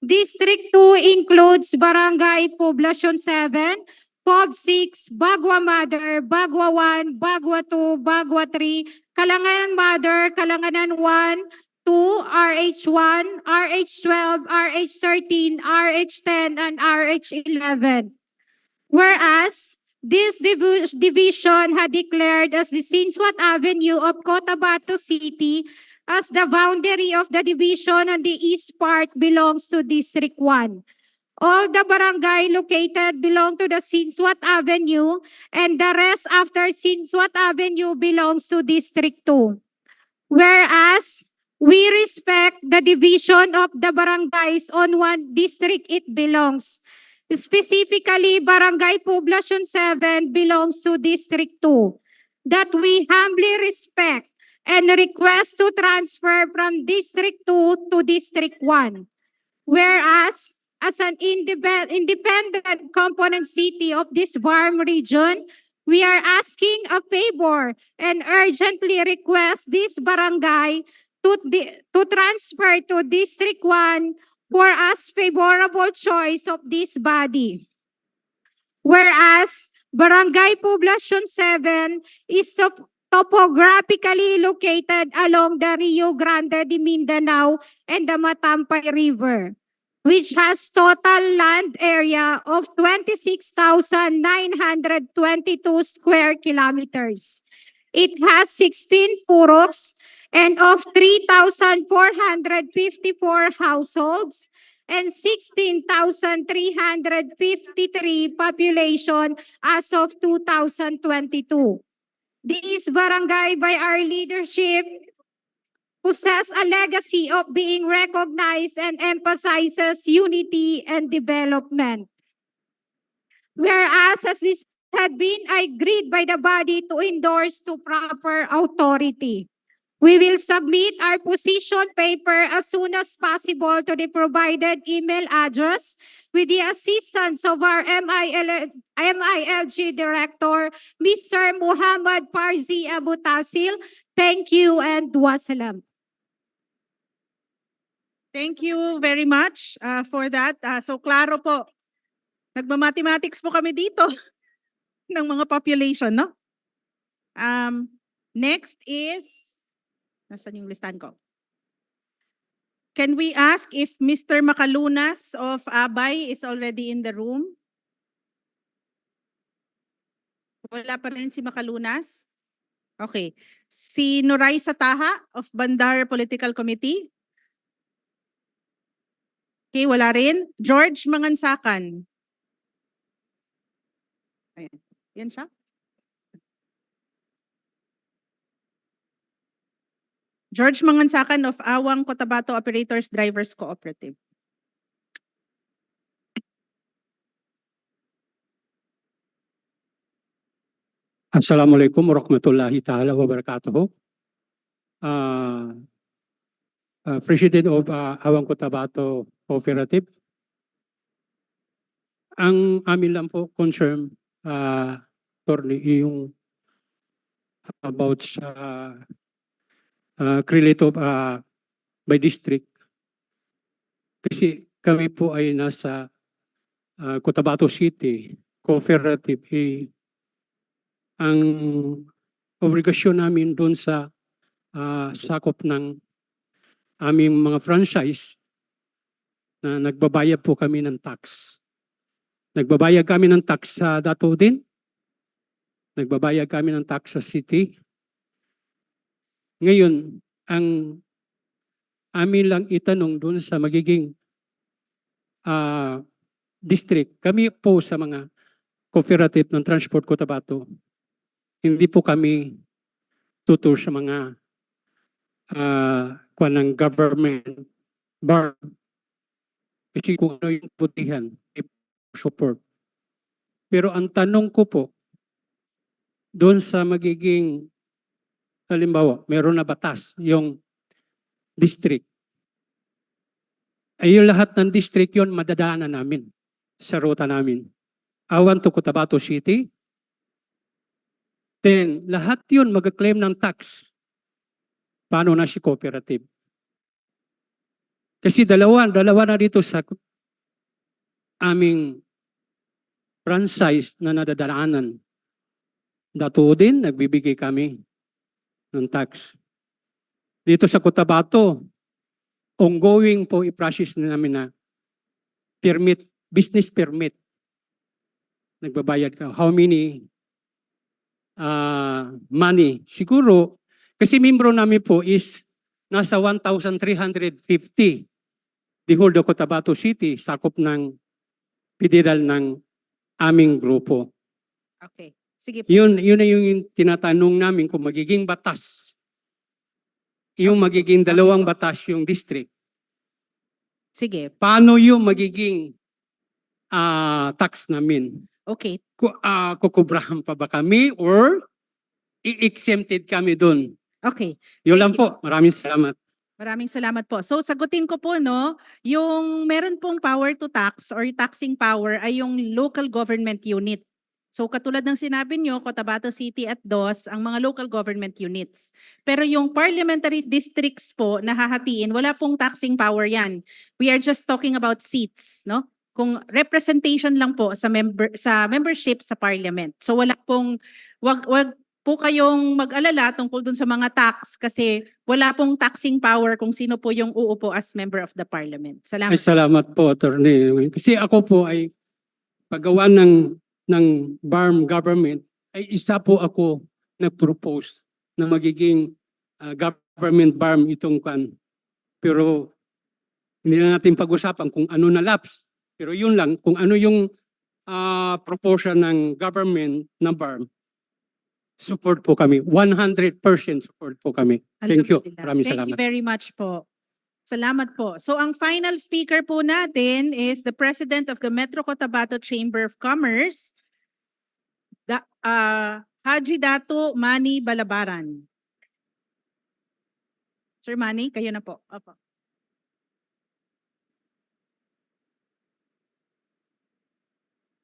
District 2 includes Barangay Poblacion 7, FOB 6, Bagwa Mother, Bagwa 1, Bagwa 2, Bagwa 3, Kalanganan Mother, Kalanganan 1, 2, RH1, RH12, RH13, RH10, and RH11. Whereas, this division had declared as the Sinswat Avenue of Cotabato City as the boundary of the division, and the east part belongs to District 1. All the barangay located belong to the Sinswat Avenue, and the rest after Sinswat Avenue belongs to District 2. Whereas, we respect the division of the barangays on one district it belongs. Specifically, Barangay Poblacion 7 belongs to District 2, that we humbly respect and request to transfer from District 2 to District 1. Whereas, as an independent component city of this BARM region, we are asking a favor and urgently request this barangay to transfer to District 1 for us favorable choice of this body. Whereas Barangay Poblacion 7 is topographically located along the Rio Grande de Mindanao and the Matampay River, which has total land area of 26,922 square kilometers. It has 16 puroks and of 3,454 households and 16,353 population as of 2022. These barangay by our leadership possess a legacy of being recognized and emphasizes unity and development. Whereas, as this had been agreed by the body to endorse to proper authority, we will submit our position paper as soon as possible to the provided email address with the assistance of our MILG Director, Mr. Muhammad Farzi Abu Tasil. Thank you and wassalam. Thank you very much for that. So klaro po, nagma-mathematics po kami dito ng mga population, no? Next is, nasaan yung listahan ko? Can we ask if Mr. Macalunas of Abay is already in the room? Wala pa rin si Macalunas? Okay. Si Nuray Sataha of Bandar Political Committee? Okay, wala rin. George Mangansakan. Ayan. Yan siya. George Mangansakan of Awang Cotabato Operators Drivers Cooperative. Assalamualaikum warahmatullahi ta'ala wabarakatuh. President of Awang Cotabato Cooperative. Ang amin lang po concern yung about sa create of by district. Kasi kami po ay nasa Cotabato City Cooperative. Ang obligasyon namin doon sa sakop ng aming mga franchise na nagbabayad po kami ng tax. Nagbabayad kami ng tax sa Dato din. Nagbabayad kami ng tax sa city. Ngayon, ang amin lang itanong doon sa magiging district, kami po sa mga cooperative ng Transport Cotabato, hindi po kami tutur sa mga ng government bar. Kasi kung ano yung putihan, support. Pero ang tanong ko po, doon sa magiging, halimbawa, meron na batas, yung district. Ay yung lahat ng district yon madadaanan namin sa ruta namin. Awan to Cotabato City. Then, lahat yun mag-claim ng tax. Paano na si cooperative? Kasi dalawa na dito sa aming franchise na nadadaanan. Dato din, nagbibigay kami ng tax. Dito sa Cotabato, ongoing po i-process na namin na permit, business permit. Nagbabayad ka. How many money? Siguro, kasi membro namin po is nasa 1,350. The whole of Cotabato City, sakop ng federal ng aming grupo. Okay. Sige po. Yun na yung tinatanong namin kung magiging batas. Yung magiging dalawang batas yung district. Sige. Paano yung magiging tax namin? Okay. Kukubrahan pa ba kami or i-exempted kami doon? Okay. Yun lang po. Maraming salamat. Maraming salamat po. So sagutin ko po yung meron pong power to tax or taxing power ay yung local government unit. So katulad ng sinabi nyo, Cotabato City at DOS, ang mga local government units. Pero yung parliamentary districts po na hahatiin, wala pong taxing power yan. We are just talking about seats, no? Kung representation lang po sa membership sa parliament. So wala pong wag po kayong mag-alala tungkol dun sa mga tax kasi wala pong taxing power kung sino po yung uupo as member of the parliament. Salamat. Ay, salamat po, Attorney. Kasi ako po ay paggawa ng BARM government, ay isa po ako nag-propose na magiging government BARM itong kan. Pero hindi na natin pag-usapan kung ano na lapse. Pero yun lang, kung ano yung proposal ng government na BARM, support po kami. 100% support po kami. Thank you. Maraming salamat. Thank you very much po. Salamat po. So ang final speaker po natin is the President of the Metro Cotabato Chamber of Commerce, Haji Dato Manny Balabaran. Sir Manny, kayo na po. Opo.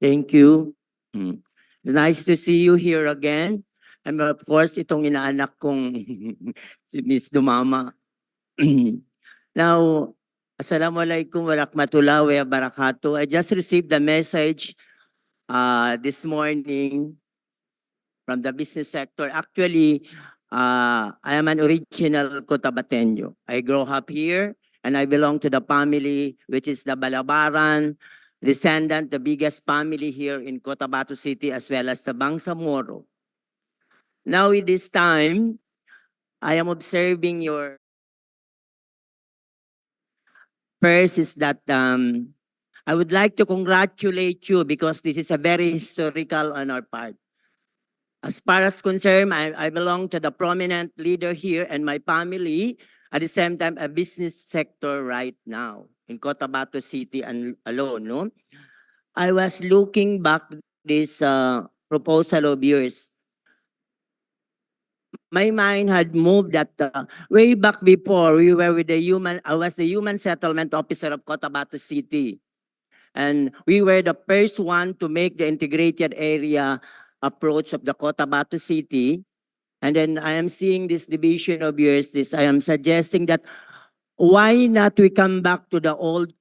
Thank you. It's nice to see you here again. And of course, itong inaanak kong si Miss Dumama. Now, Assalamualaikum warahmatullahi wabarakatuh. I just received a message this morning from the business sector. Actually, I am an original Cotabateño. I grew up here and I belong to the family which is the Balabaran descendant, the biggest family here in Cotabato City as well as the Bangsamoro. Now at this time, I am observing your first is that I would like to congratulate you because this is a very historical on our part. As far as concerned, I belong to the prominent leader here and my family, at the same time, a business sector right now in Cotabato City and alone. No? I was looking back this proposal of yours. My mind had moved that way back before we were with I was the human settlement officer of Cotabato City. And we were the first one to make the integrated area approach of the Cotabato City. And then I am seeing this division of yours, I am suggesting that why not we come back to the old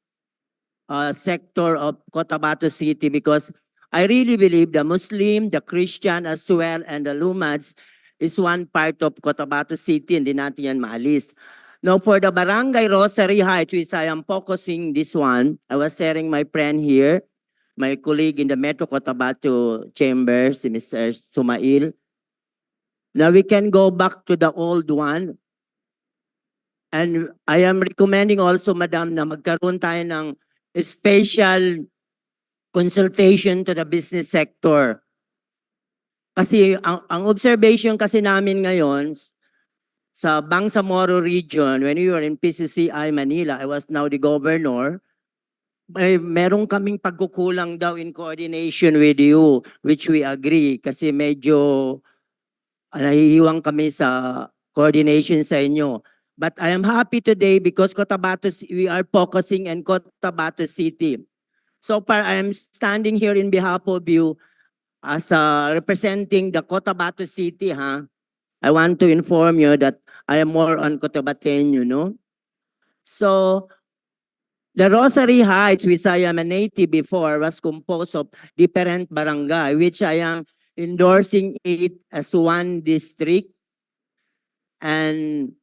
sector of Cotabato City, because I really believe the Muslim, the Christian as well, and the Lumads is one part of Cotabato City, hindi natin yan maalis. Now, for the Barangay Rosary Heights, which I am focusing this one, I was sharing my friend here, my colleague in the Metro Cotabato Chamber, si Mr. Sumail. Now, we can go back to the old one. And I am recommending also, Madam, na magkaroon tayo ng special consultation to the business sector. Kasi ang observation kasi namin ngayon, sa Bangsamoro region, when we were in PCCI Manila, I was now the governor, meron kaming pagkukulang daw in coordination with you, which we agree kasi medyo nahihiwang kami sa coordination sa inyo. But I am happy today because we are focusing on Cotabato City. So far, I am standing here in behalf of you as representing the Cotabato City, I want to inform you that I am more on Cotabateño, no? So, the Rosary Heights, which I am a native before, was composed of different barangay, which I am endorsing it as one district. And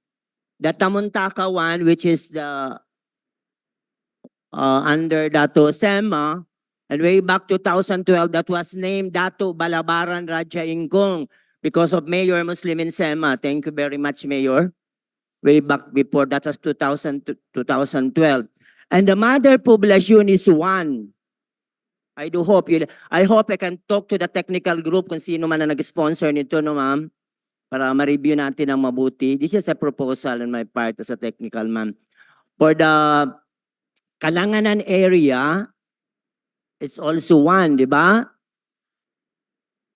the Tamuntaka one, which is the under Dato Sema, and way back 2012, that was named Dato Balabaran Raja Ingkong because of Mayor Muslim in Sema. Thank you very much, Mayor. Way back before, that was 2012. And the mother population is one. I hope I can talk to the technical group kung sino man na nag-sponsor nito, no ma'am? Para ma-review natin ng mabuti. This is a proposal on my part as a technical man. For the Kalanganan area, it's also one, di ba?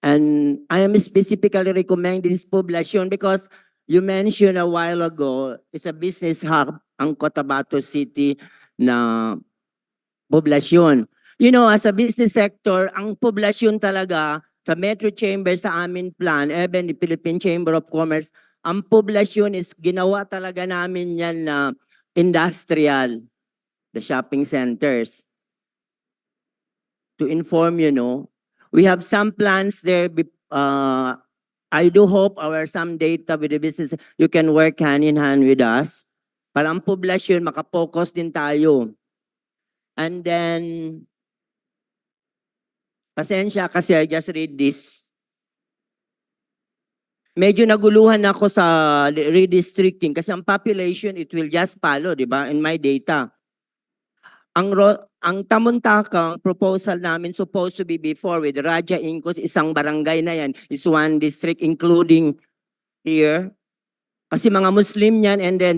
And I am specifically recommending this population because you mentioned a while ago, it's a business hub ang Cotabato City na poblasyon. You know, as a business sector, ang poblasyon talaga sa Metro Chamber sa amin plan, even the Philippine Chamber of Commerce, ang poblasyon is ginawa talaga namin yan na industrial, the shopping centers. To inform you, no, we have some plans there. I do hope some data with the business, you can work hand in hand with us. Para ang poblasyon, makapokus din tayo. And then, pasensya kasi I just read this. Medyo naguluhan ako sa redistricting kasi ang population, it will just follow, di ba? In my data. Ang Tamuntaka, proposal namin supposed to be before with Raja Ingkos, isang barangay na yan, is one district including here. Kasi mga Muslim yan and then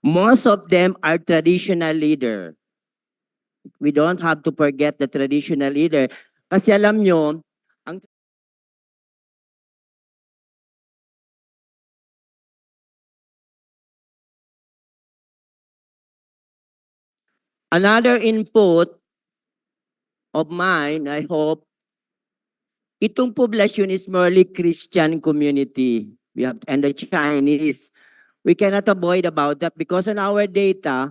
most of them are traditional leader. We don't have to forget the traditional leader. Kasi alam nyo, another input of mine, I hope, itong poblasyon is merely Christian community. And the Chinese. We cannot avoid about that because in our data,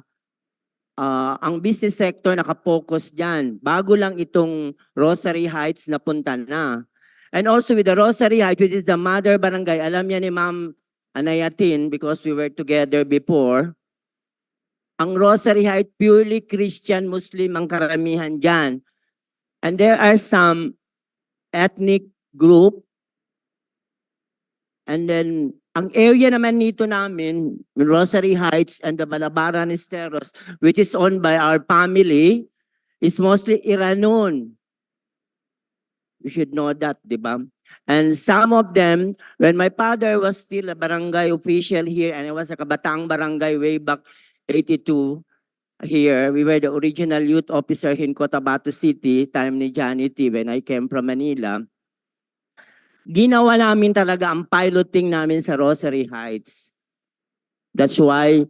ang business sector nakapokus dyan. Bago lang itong Rosary Heights na punta na. And also with the Rosary Heights, which is the mother barangay, alam niya ni Ma'am Anayatin because we were together before, ang Rosary Heights, purely Christian Muslim ang karamihan dyan. And there are some ethnic group. And then, ang area naman nito namin, Rosary Heights and the Balabaran Esteros, which is owned by our family, is mostly Iranon. You should know that, di ba? And some of them, when my father was still a barangay official here, and I was a Kabataang barangay way back 82 here, we were the original youth officer in Cotabato City, time ni Janity when I came from Manila. Ginawa namin talaga ang piloting namin sa Rosary Heights. That's why,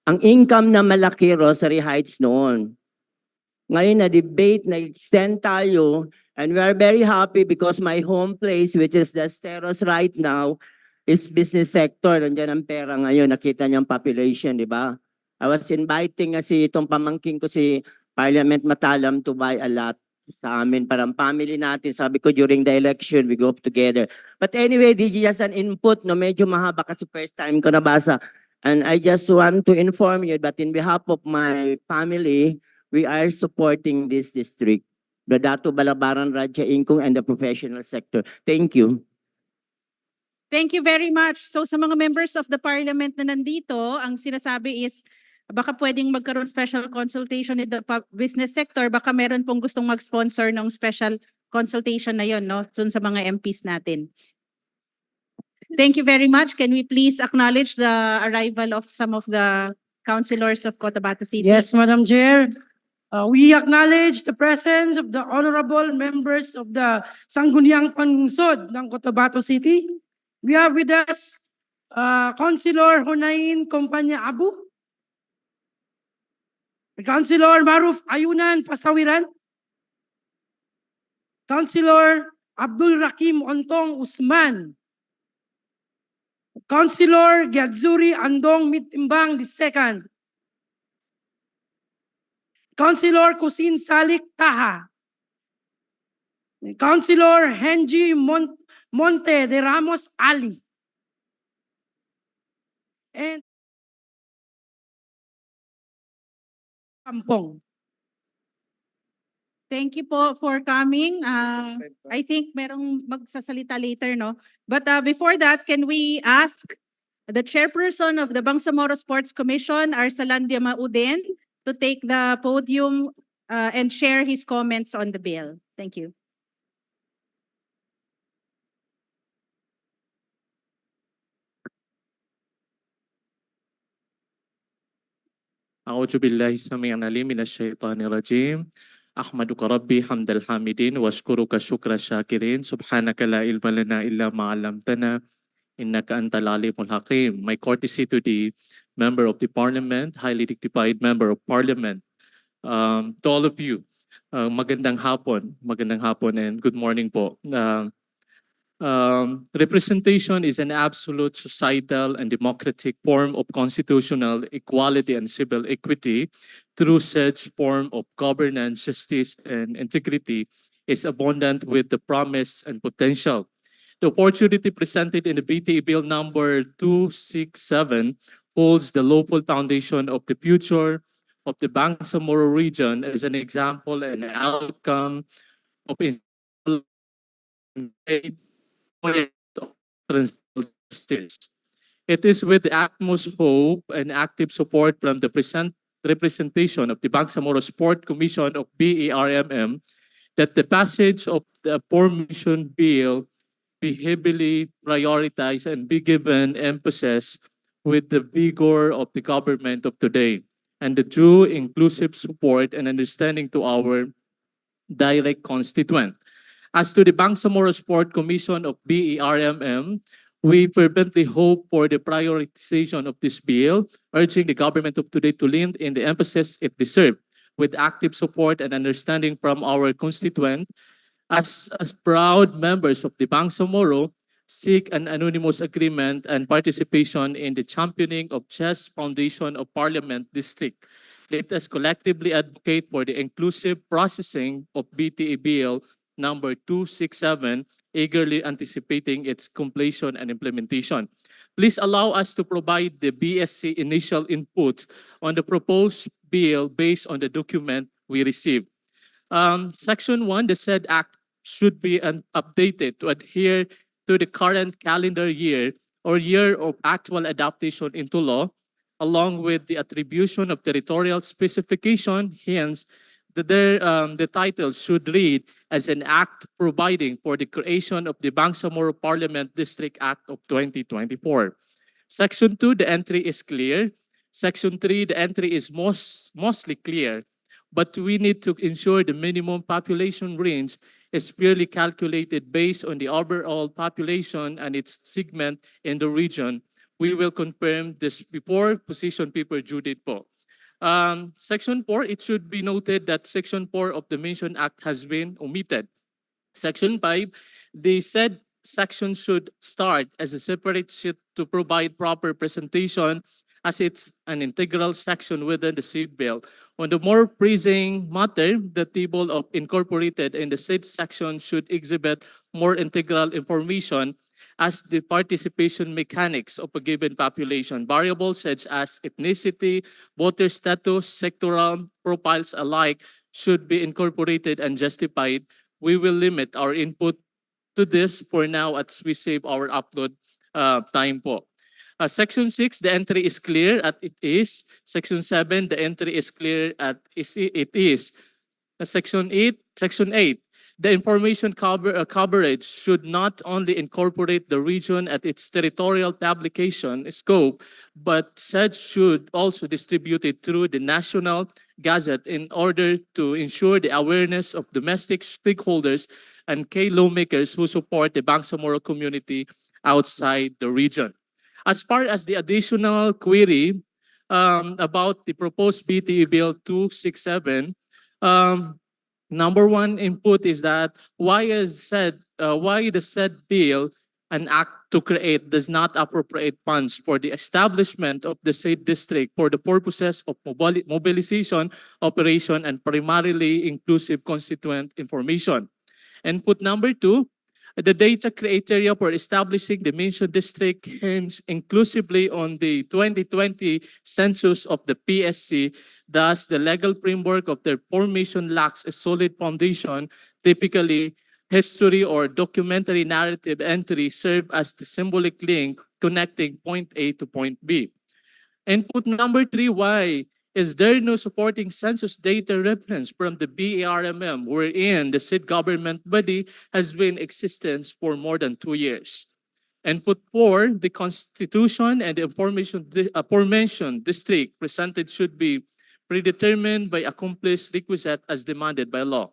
ang income na malaki Rosary Heights noon. Ngayon na-debate, na-extend tayo, and we are very happy because my home place, which is the Esteros right now, is business sector. Nandiyan ang pera ngayon, nakita niyo ang population, di ba? I was inviting itong pamangking ko si Parliament Matalam to buy a lot sa amin, parang family natin. Sabi ko during the election, we go up together. But anyway, this is just an input, no? Medyo mahaba kasi first time ko nabasa. And I just want to inform you that in behalf of my family, we are supporting this district, the Dato Balabaran Raja Ingkung and the professional sector. Thank you. Thank you very much. So sa mga members of the parliament na nandito, ang sinasabi is baka pwedeng magkaroon special consultation in the business sector, baka meron pong gustong mag-sponsor ng special consultation na yon, no? Dun sa mga MPs natin. Thank you very much. Can we please acknowledge the arrival of some of the councilors of Cotabato City? Yes, Madam Chair. We acknowledge the presence of the honorable members of the Sangguniang Panlungsod ng Cotabato City. We have with us Councilor Hunain Kompanya Abu, Councilor Maruf Ayunan Pasawiran, Councilor Abdul Rakim Ontong Usman, Councilor Giadzuri Andong Mitimbang II, Councilor Kusin Salik Taha, Councilor Henji Monte de Ramos Ali, and Kampong. Thank you po for coming. I think merong magsasalita later, no? But before that, can we ask the chairperson of the Bangsamoro Sports Commission, Arsalandia Mauden, to take the podium and share his comments on the bill. Thank you. أعوذ بالله السميع العليم من الشيطان الرجيم أحمدك ربي حمد الحامدين وأشكرك شكر الشاكرين سبحانك لا علم لنا إلا ما علمتنا إنك أنت العليم الحكيم. My courtesy to the member of the parliament, highly dignified member of parliament, to all of you, magandang hapon and good morning po. Representation is an absolute societal and democratic form of constitutional equality and civil equity. Through such form of governance, justice, and integrity is abundant with the promise and potential. The opportunity presented in the BTA Bill number 267 holds the lawful foundation of the future of the Bangsamoro region as an example and outcome of justice. It is with the utmost hope and active support from the representation of the Bangsamoro Sport Commission of BARMM that the passage of the aforementioned bill be heavily prioritized and be given emphasis with the vigor of the government of today and the due inclusive support and understanding to our direct constituent. As to the Bangsamoro Sport Commission of BARMM, we fervently hope for the prioritization of this bill, urging the government of today to lend in the emphasis it deserves, with active support and understanding from our constituent. As proud members of the Bangsamoro, seek an anonymous agreement and participation in the championing of Chess Foundation of Parliament District. Let us collectively advocate for the inclusive processing of BTA Bill number 267, eagerly anticipating its completion and implementation. Please allow us to provide the BSC initial inputs on the proposed bill based on the document we received. Section 1, the said act should be updated to adhere to the current calendar year or year of actual adaptation into law, along with the attribution of territorial specification. Hence, the title should read as an act providing for the creation of the Bangsamoro Parliament District Act of 2024. Section 2, the entry is clear. Section 3, the entry is mostly clear, but we need to ensure the minimum population range is purely calculated based on the overall population and its segment in the region. We will confirm this before position paper due date po. Section 4, it should be noted that Section 4 of the mentioned act has been omitted. Section 5, the said section should start as a separate sheet to provide proper presentation as it's an integral section within the said bill. On the more pressing matter, the table of incorporated in the said section should exhibit more integral information as the participation mechanics of a given population. Variables such as ethnicity, voter status, sectoral profiles alike should be incorporated and justified. We will limit our input to this for now as we save our upload time po. Section 6, the entry is clear at it is. Section 7, the entry is clear at it is. Section 8, the information coverage should not only incorporate the region at its territorial publication scope, but such should also distribute it through the National Gazette in order to ensure the awareness of domestic stakeholders and key lawmakers who support the Bangsamoro community outside the region. As far as the additional query about the proposed BTA Bill 267, number one input is that why the said bill an act to create does not appropriate funds for the establishment of the said district for the purposes of mobilization, operation, and primarily inclusive constituent information. Input number two, the data criteria for establishing the mentioned district hinge inclusively on the 2020 census of the PSC. Thus, the legal framework of their formation lacks a solid foundation. Typically, history or documentary narrative entry serve as the symbolic link connecting point A to point B. Input number three, why is there no supporting census data reference from the BARMM wherein the said government body has been in existence for more than 2 years? Input 4, the constitution and the aforementioned district presented should be predetermined by accomplished requisite as demanded by law.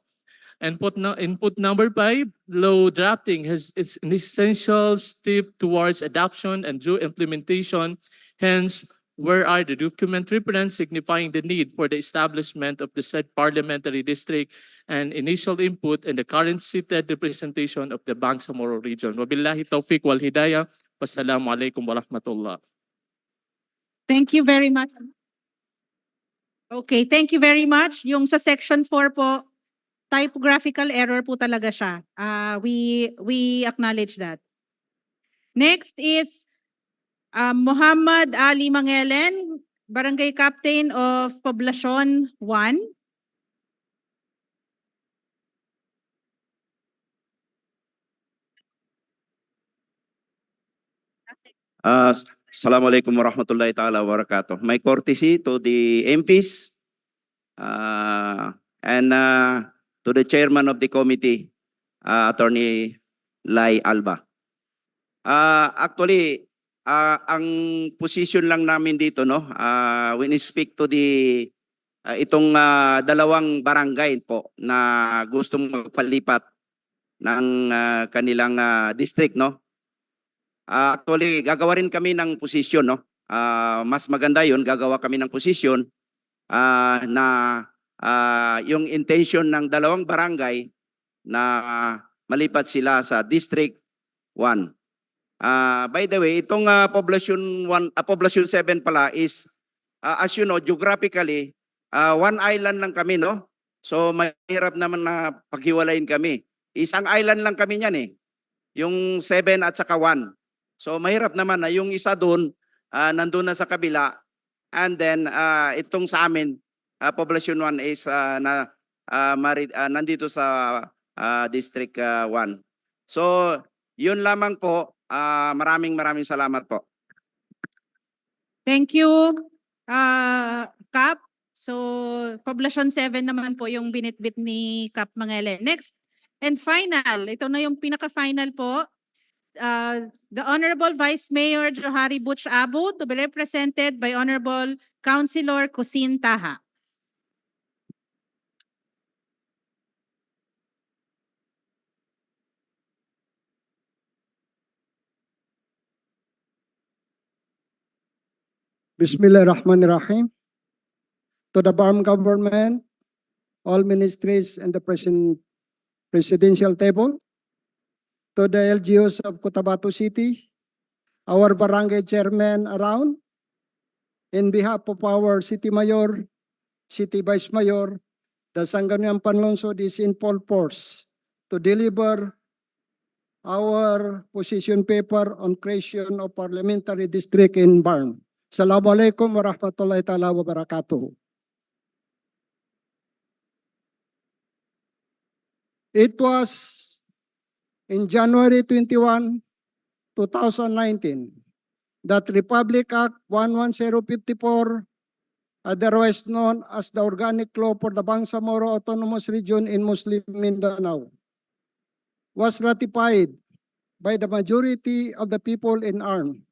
Input number 5, law drafting has its an essential step towards adoption and due implementation. Hence, where are the document reference signifying the need for the establishment of the said parliamentary district and initial input in the current seated representation of the Bangsamoro region. Wabillahi taufiq wal hidayah. Wassalamualaikum warahmatullah. Thank you very much. Okay, thank you very much. Yung sa section 4 po, typographical error po talaga siya. We acknowledge that. Next is Muhammad Ali Mangelen, Barangay Captain of Poblacion 1. Assalamualaikum warahmatullahi ta'ala wabarakatuh. My courtesy to the MPs and to the chairman of the committee, Attorney Lai Alba. Actually, ang position lang namin dito, no, when we speak to the itong dalawang barangay po na gustong magpalipat ng kanilang district, no. Actually, gagawa rin kami ng posisyon, no? Mas maganda yun, gagawa kami ng posisyon na yung intention ng dalawang barangay na malipat sila sa District 1. By the way, itong Poblacion 7 pala is, as you know, geographically, one island lang kami, no? So, mahirap naman na paghiwalayin kami. Isang island lang kami niyan eh. Yung 7 at saka 1. So mahirap naman na yung isa doon, nandun na sa kabila, and then itong sa amin, Poblacion 1 is nandito sa District 1. So yun lamang po, maraming salamat po. Thank you, Kap. So Poblacion 7 naman po yung binitbit ni Kap Mangelen. Next and final, ito na yung pinaka-final po. The Honorable Vice Mayor Johari Butch Abu to be represented by Honorable Councilor Kusin Taha. Bismillahirrahmanirrahim. To the BARM government, all ministries and the presidential table, to the LGUs of COTABATO City, our barangay chairman around, in behalf of our city mayor, city vice mayor, the Sangguniang Panlungsod is in full force to deliver our position paper on creation of parliamentary district in Barm. Assalamualaikum warahmatullahi taala wabarakatuh. It was in January 21, 2019 that Republic Act 11054, otherwise known as the Organic Law for the Bangsamoro Autonomous Region in Muslim Mindanao, was ratified by the majority of the people in ARM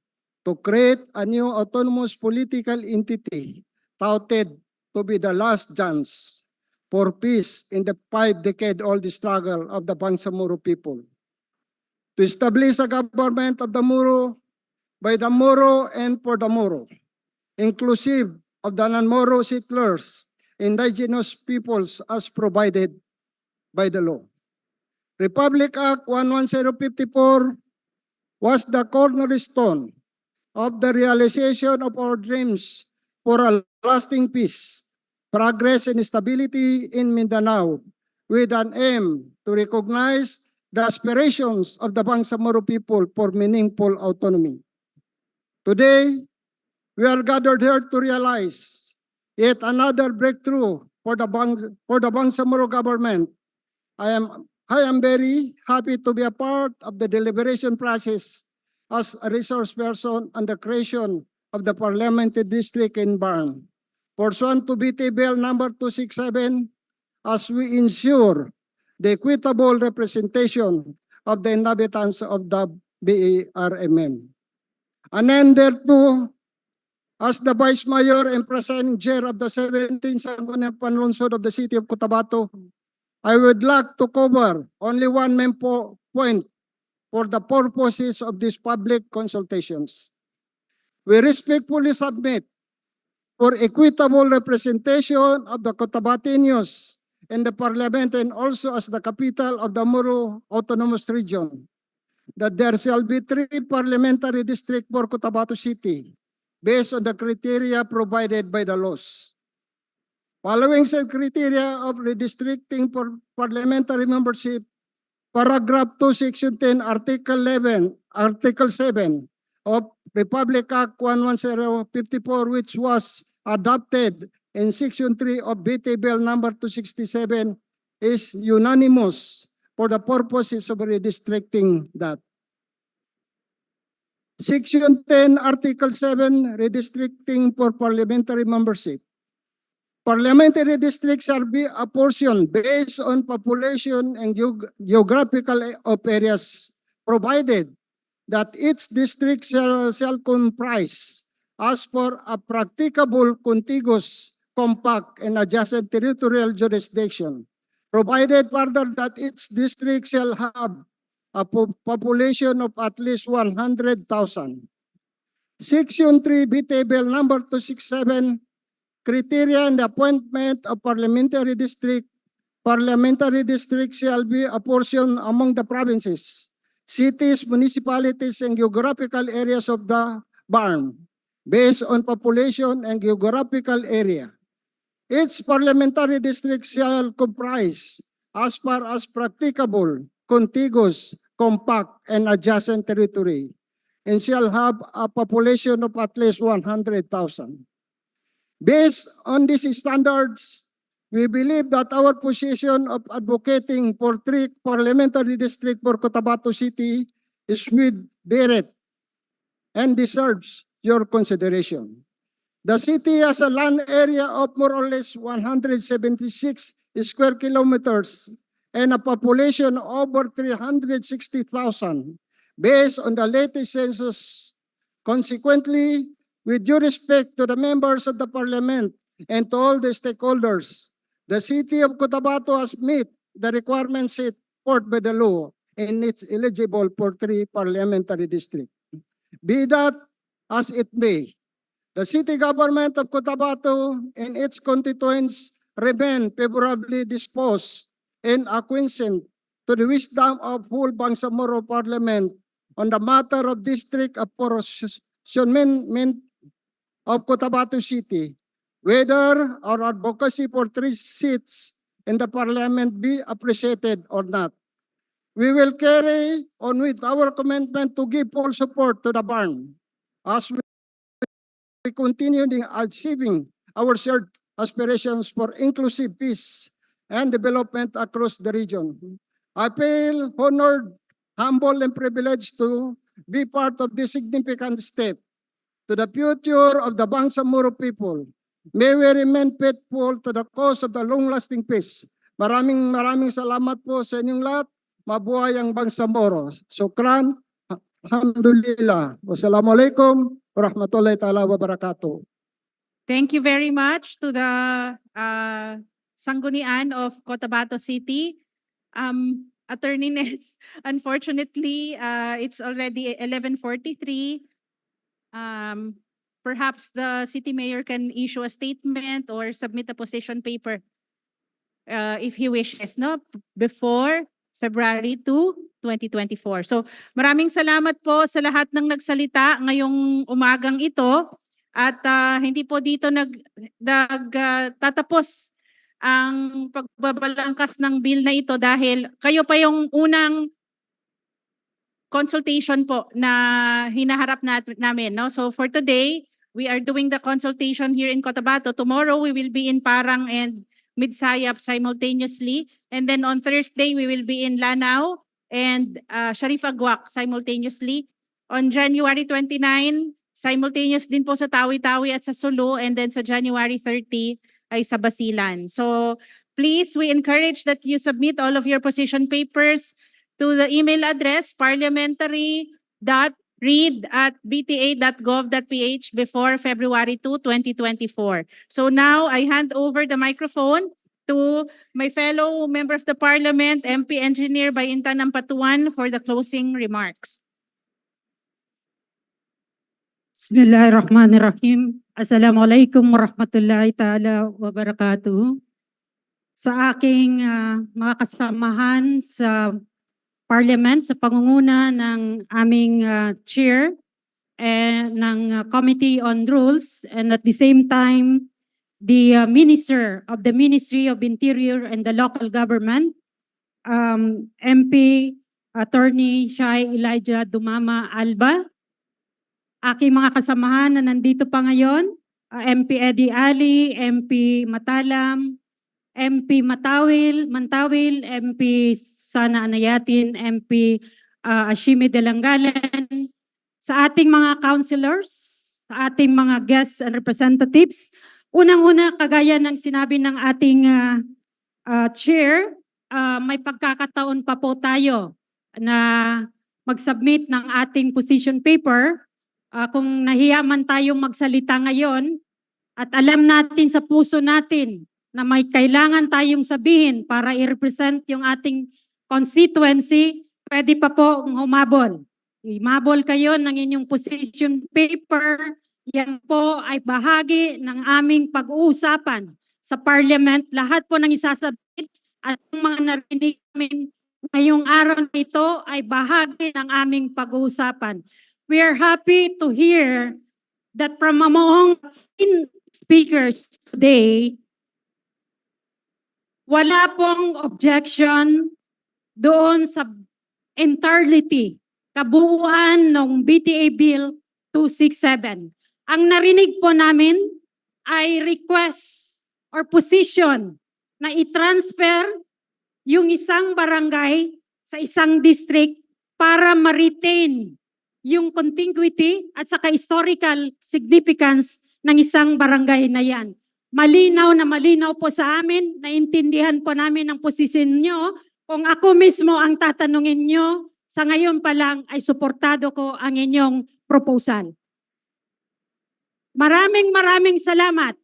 to create a new autonomous political entity touted to be the last chance for peace in the 5-decade-old struggle of the Bangsamoro people. To establish a government of the Moro, by the Moro and for the Moro, inclusive of the non-Moro settlers, indigenous peoples as provided by the law. Republic Act 11054 was the cornerstone of the realization of our dreams for a lasting peace, progress, and stability in Mindanao, with an aim to recognize the aspirations of the Bangsamoro people for meaningful autonomy. Today, we are gathered here to realize yet another breakthrough for the Bangsamoro government. I am very happy to be a part of the deliberation process as a resource person on the creation of the Parliamentary District in Barm, pursuant to BTA Bill No. 267, as we ensure the equitable representation of the inhabitants of the BARMM. And then thereto, as the Vice Mayor and President Chair of the 17th Sangguniang Panlungsod of the City of Cotabato, I would like to cover only one main point for the purposes of these public consultations. We respectfully submit for equitable representation of the Cotabateños in the Parliament and also as the capital of the Moro Autonomous Region, that there shall be 3 parliamentary districts for Cotabato City based on the criteria provided by the laws. Following said criteria of redistricting for parliamentary membership, Paragraph 2, Section 10, Article 7 of Republic Act 11054, which was adopted in Section 3 of BTA Bill No. 267, is unanimous for the purposes of redistricting that. Section 10, Article 7, redistricting for parliamentary membership. Parliamentary districts shall be apportioned based on population and geographical of areas, provided that each district shall comprise, as for a practicable, contiguous, compact, and adjacent territorial jurisdiction, provided further that each district shall have a population of at least 100,000. Section 3, BTA Bill No. 267, criteria and appointment of parliamentary district. Parliamentary districts shall be apportioned among the provinces, cities, municipalities, and geographical areas of the BARM based on population and geographical area. Each parliamentary district shall comprise, as far as practicable, contiguous, compact, and adjacent territory, and shall have a population of at least 100,000. Based on these standards, we believe that our position of advocating for 3 parliamentary districts for Cotabato City is with merit and deserves your consideration. The city has a land area of more or less 176 square kilometers and a population of over 360,000 based on the latest census. Consequently, with due respect to the members of the Parliament and to all the stakeholders, the City of Cotabato has met the requirements set forth by the law and it's eligible for 3 parliamentary districts. Be that as it may, the city government of Cotabato and its constituents remain favorably disposed and acquiescent to the wisdom of whole Bangsamoro Parliament on the matter of district apportionment of Cotabato City, whether our advocacy for 3 seats in the Parliament be appreciated or not. We will carry on with our commitment to give full support to the BARM as we continue achieving our shared aspirations for inclusive peace and development across the region. I feel honored, humble, and privileged to be part of this significant step to the future of the Bangsamoro people. May we remain faithful to the cause of the long-lasting peace. Maraming salamat po sa inyong lahat. Mabuhay ang Bangsamoro. Shukran. Alhamdulillah. Wassalamualaikum warahmatullahi ta'ala wabarakatuh. Thank you very much to the Sanggunian of Cotabato City. Attorney Ness, unfortunately, it's already 11:43. Perhaps the city mayor can issue a statement or submit a position paper if he wishes, no? Before February 2, 2024. So maraming salamat po sa lahat ng nagsalita ngayong umagang ito. At hindi po dito tatapos ang pagbabalangkas ng bill na ito dahil kayo pa yung unang consultation po na hinaharap namin. No? So for today, we are doing the consultation here in Cotabato. Tomorrow, we will be in Parang and Midsayap simultaneously. And then on Thursday, we will be in Lanao and Sharif Aguac simultaneously. On January 29, simultaneous din po sa Tawi-Tawi at sa Sulu. And then sa January 30 ay sa Basilan. So please, we encourage that you submit all of your position papers to the email address parliamentary.read@bta.gov.ph before February 2, 2024. So now I hand over the microphone to my fellow member of the Parliament, MP Engineer Bayintan Ampatuan for the closing remarks. Bismillahirrahmanirrahim. Assalamualaikum warahmatullahi ta'ala wabarakatuh. Sa aking mga kasamahan sa Parliament, sa pangunguna ng aming chair ng Committee on Rules, and at the same time, the Minister of the Ministry of Interior and the Local Government, MP Attorney Shai Elijah Dumama Alba, aking mga kasamahan na nandito pa ngayon, MP Eddie Ali, MP Matalam, MP Mantawil, MP Sana Anayatin, MP Ashimi Delanggalan, sa ating mga councilors, sa ating mga guests and representatives. Unang-una, kagaya ng sinabi ng ating chair, may pagkakataon pa po tayo na mag-submit ng ating position paper. Kung nahiya man tayong magsalita ngayon at alam natin sa puso natin na may kailangan tayong sabihin para i-represent yung ating constituency, pwede pa po humabol. Humabol kayo ng inyong position paper. Yan po ay bahagi ng aming pag-uusapan sa Parliament. Lahat po ng isasabihin at mga narinig namin ngayong araw na ito ay bahagi ng aming pag-uusapan. We are happy to hear that from among speakers today, wala pong objection doon sa entirety, kabuuan ng BTA Bill 267. Ang narinig po namin ay request or position na i-transfer yung isang barangay sa isang district para ma-retain yung contiguity at saka historical significance ng isang barangay na yan. Malinaw na malinaw po sa amin, naintindihan po namin ang posisyon nyo. Kung ako mismo ang tatanungin nyo, sa ngayon pa lang ay suportado ko ang inyong proposal. Maraming salamat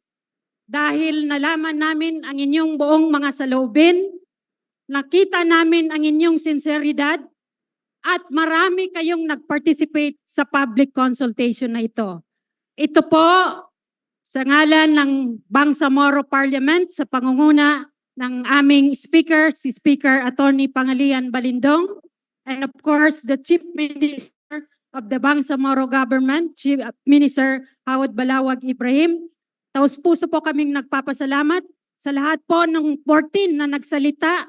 dahil nalaman namin ang inyong buong mga saloobin, nakita namin ang inyong sinseridad, at marami kayong nag-participate sa public consultation na ito. Ito po sa ngalan ng Bangsamoro Parliament sa pangunguna ng aming speaker, si Speaker Attorney Pangalian Balindong, and of course the Chief Minister of the Bangsamoro Government, Chief Minister Howard Balawag Ibrahim. Taos puso po kaming nagpapasalamat sa lahat po ng 14 na nagsalita.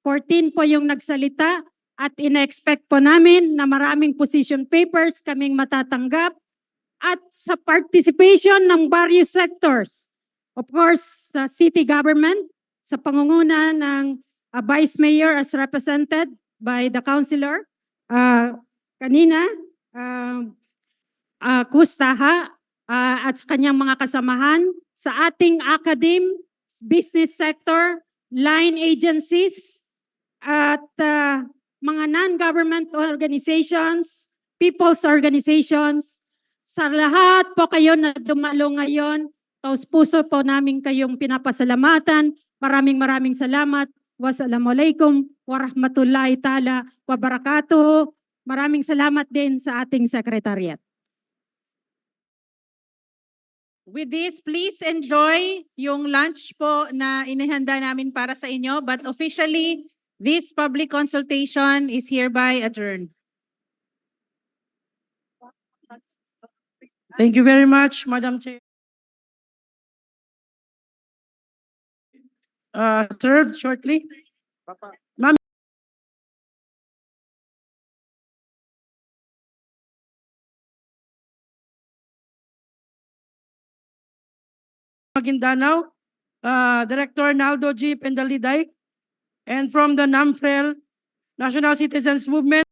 14 po yung nagsalita. at in-expect po namin na maraming position papers kaming matatanggap at sa participation ng various sectors. Of course, sa city government, sa pangunguna ng Vice Mayor as represented by the councilor, kanina, Kustaha, at sa kanyang mga kasamahan, sa ating academe, business sector, line agencies, at mga non-government organizations, people's organizations, sa lahat po kayo na dumalo ngayon, taos puso po namin kayong pinapasalamatan. Maraming salamat. Wassalamualaikum warahmatullahi ta'ala wabarakatuh. Maraming salamat din sa ating secretariat. With this, please enjoy yung lunch po na inihanda namin para sa inyo. But officially, this public consultation is hereby adjourned. Thank you very much, Madam Chair. Served shortly. Ma'am. Maguindanao, Director Naldo G. Pendaliday, and from the NAMFREL, National Citizens Movement.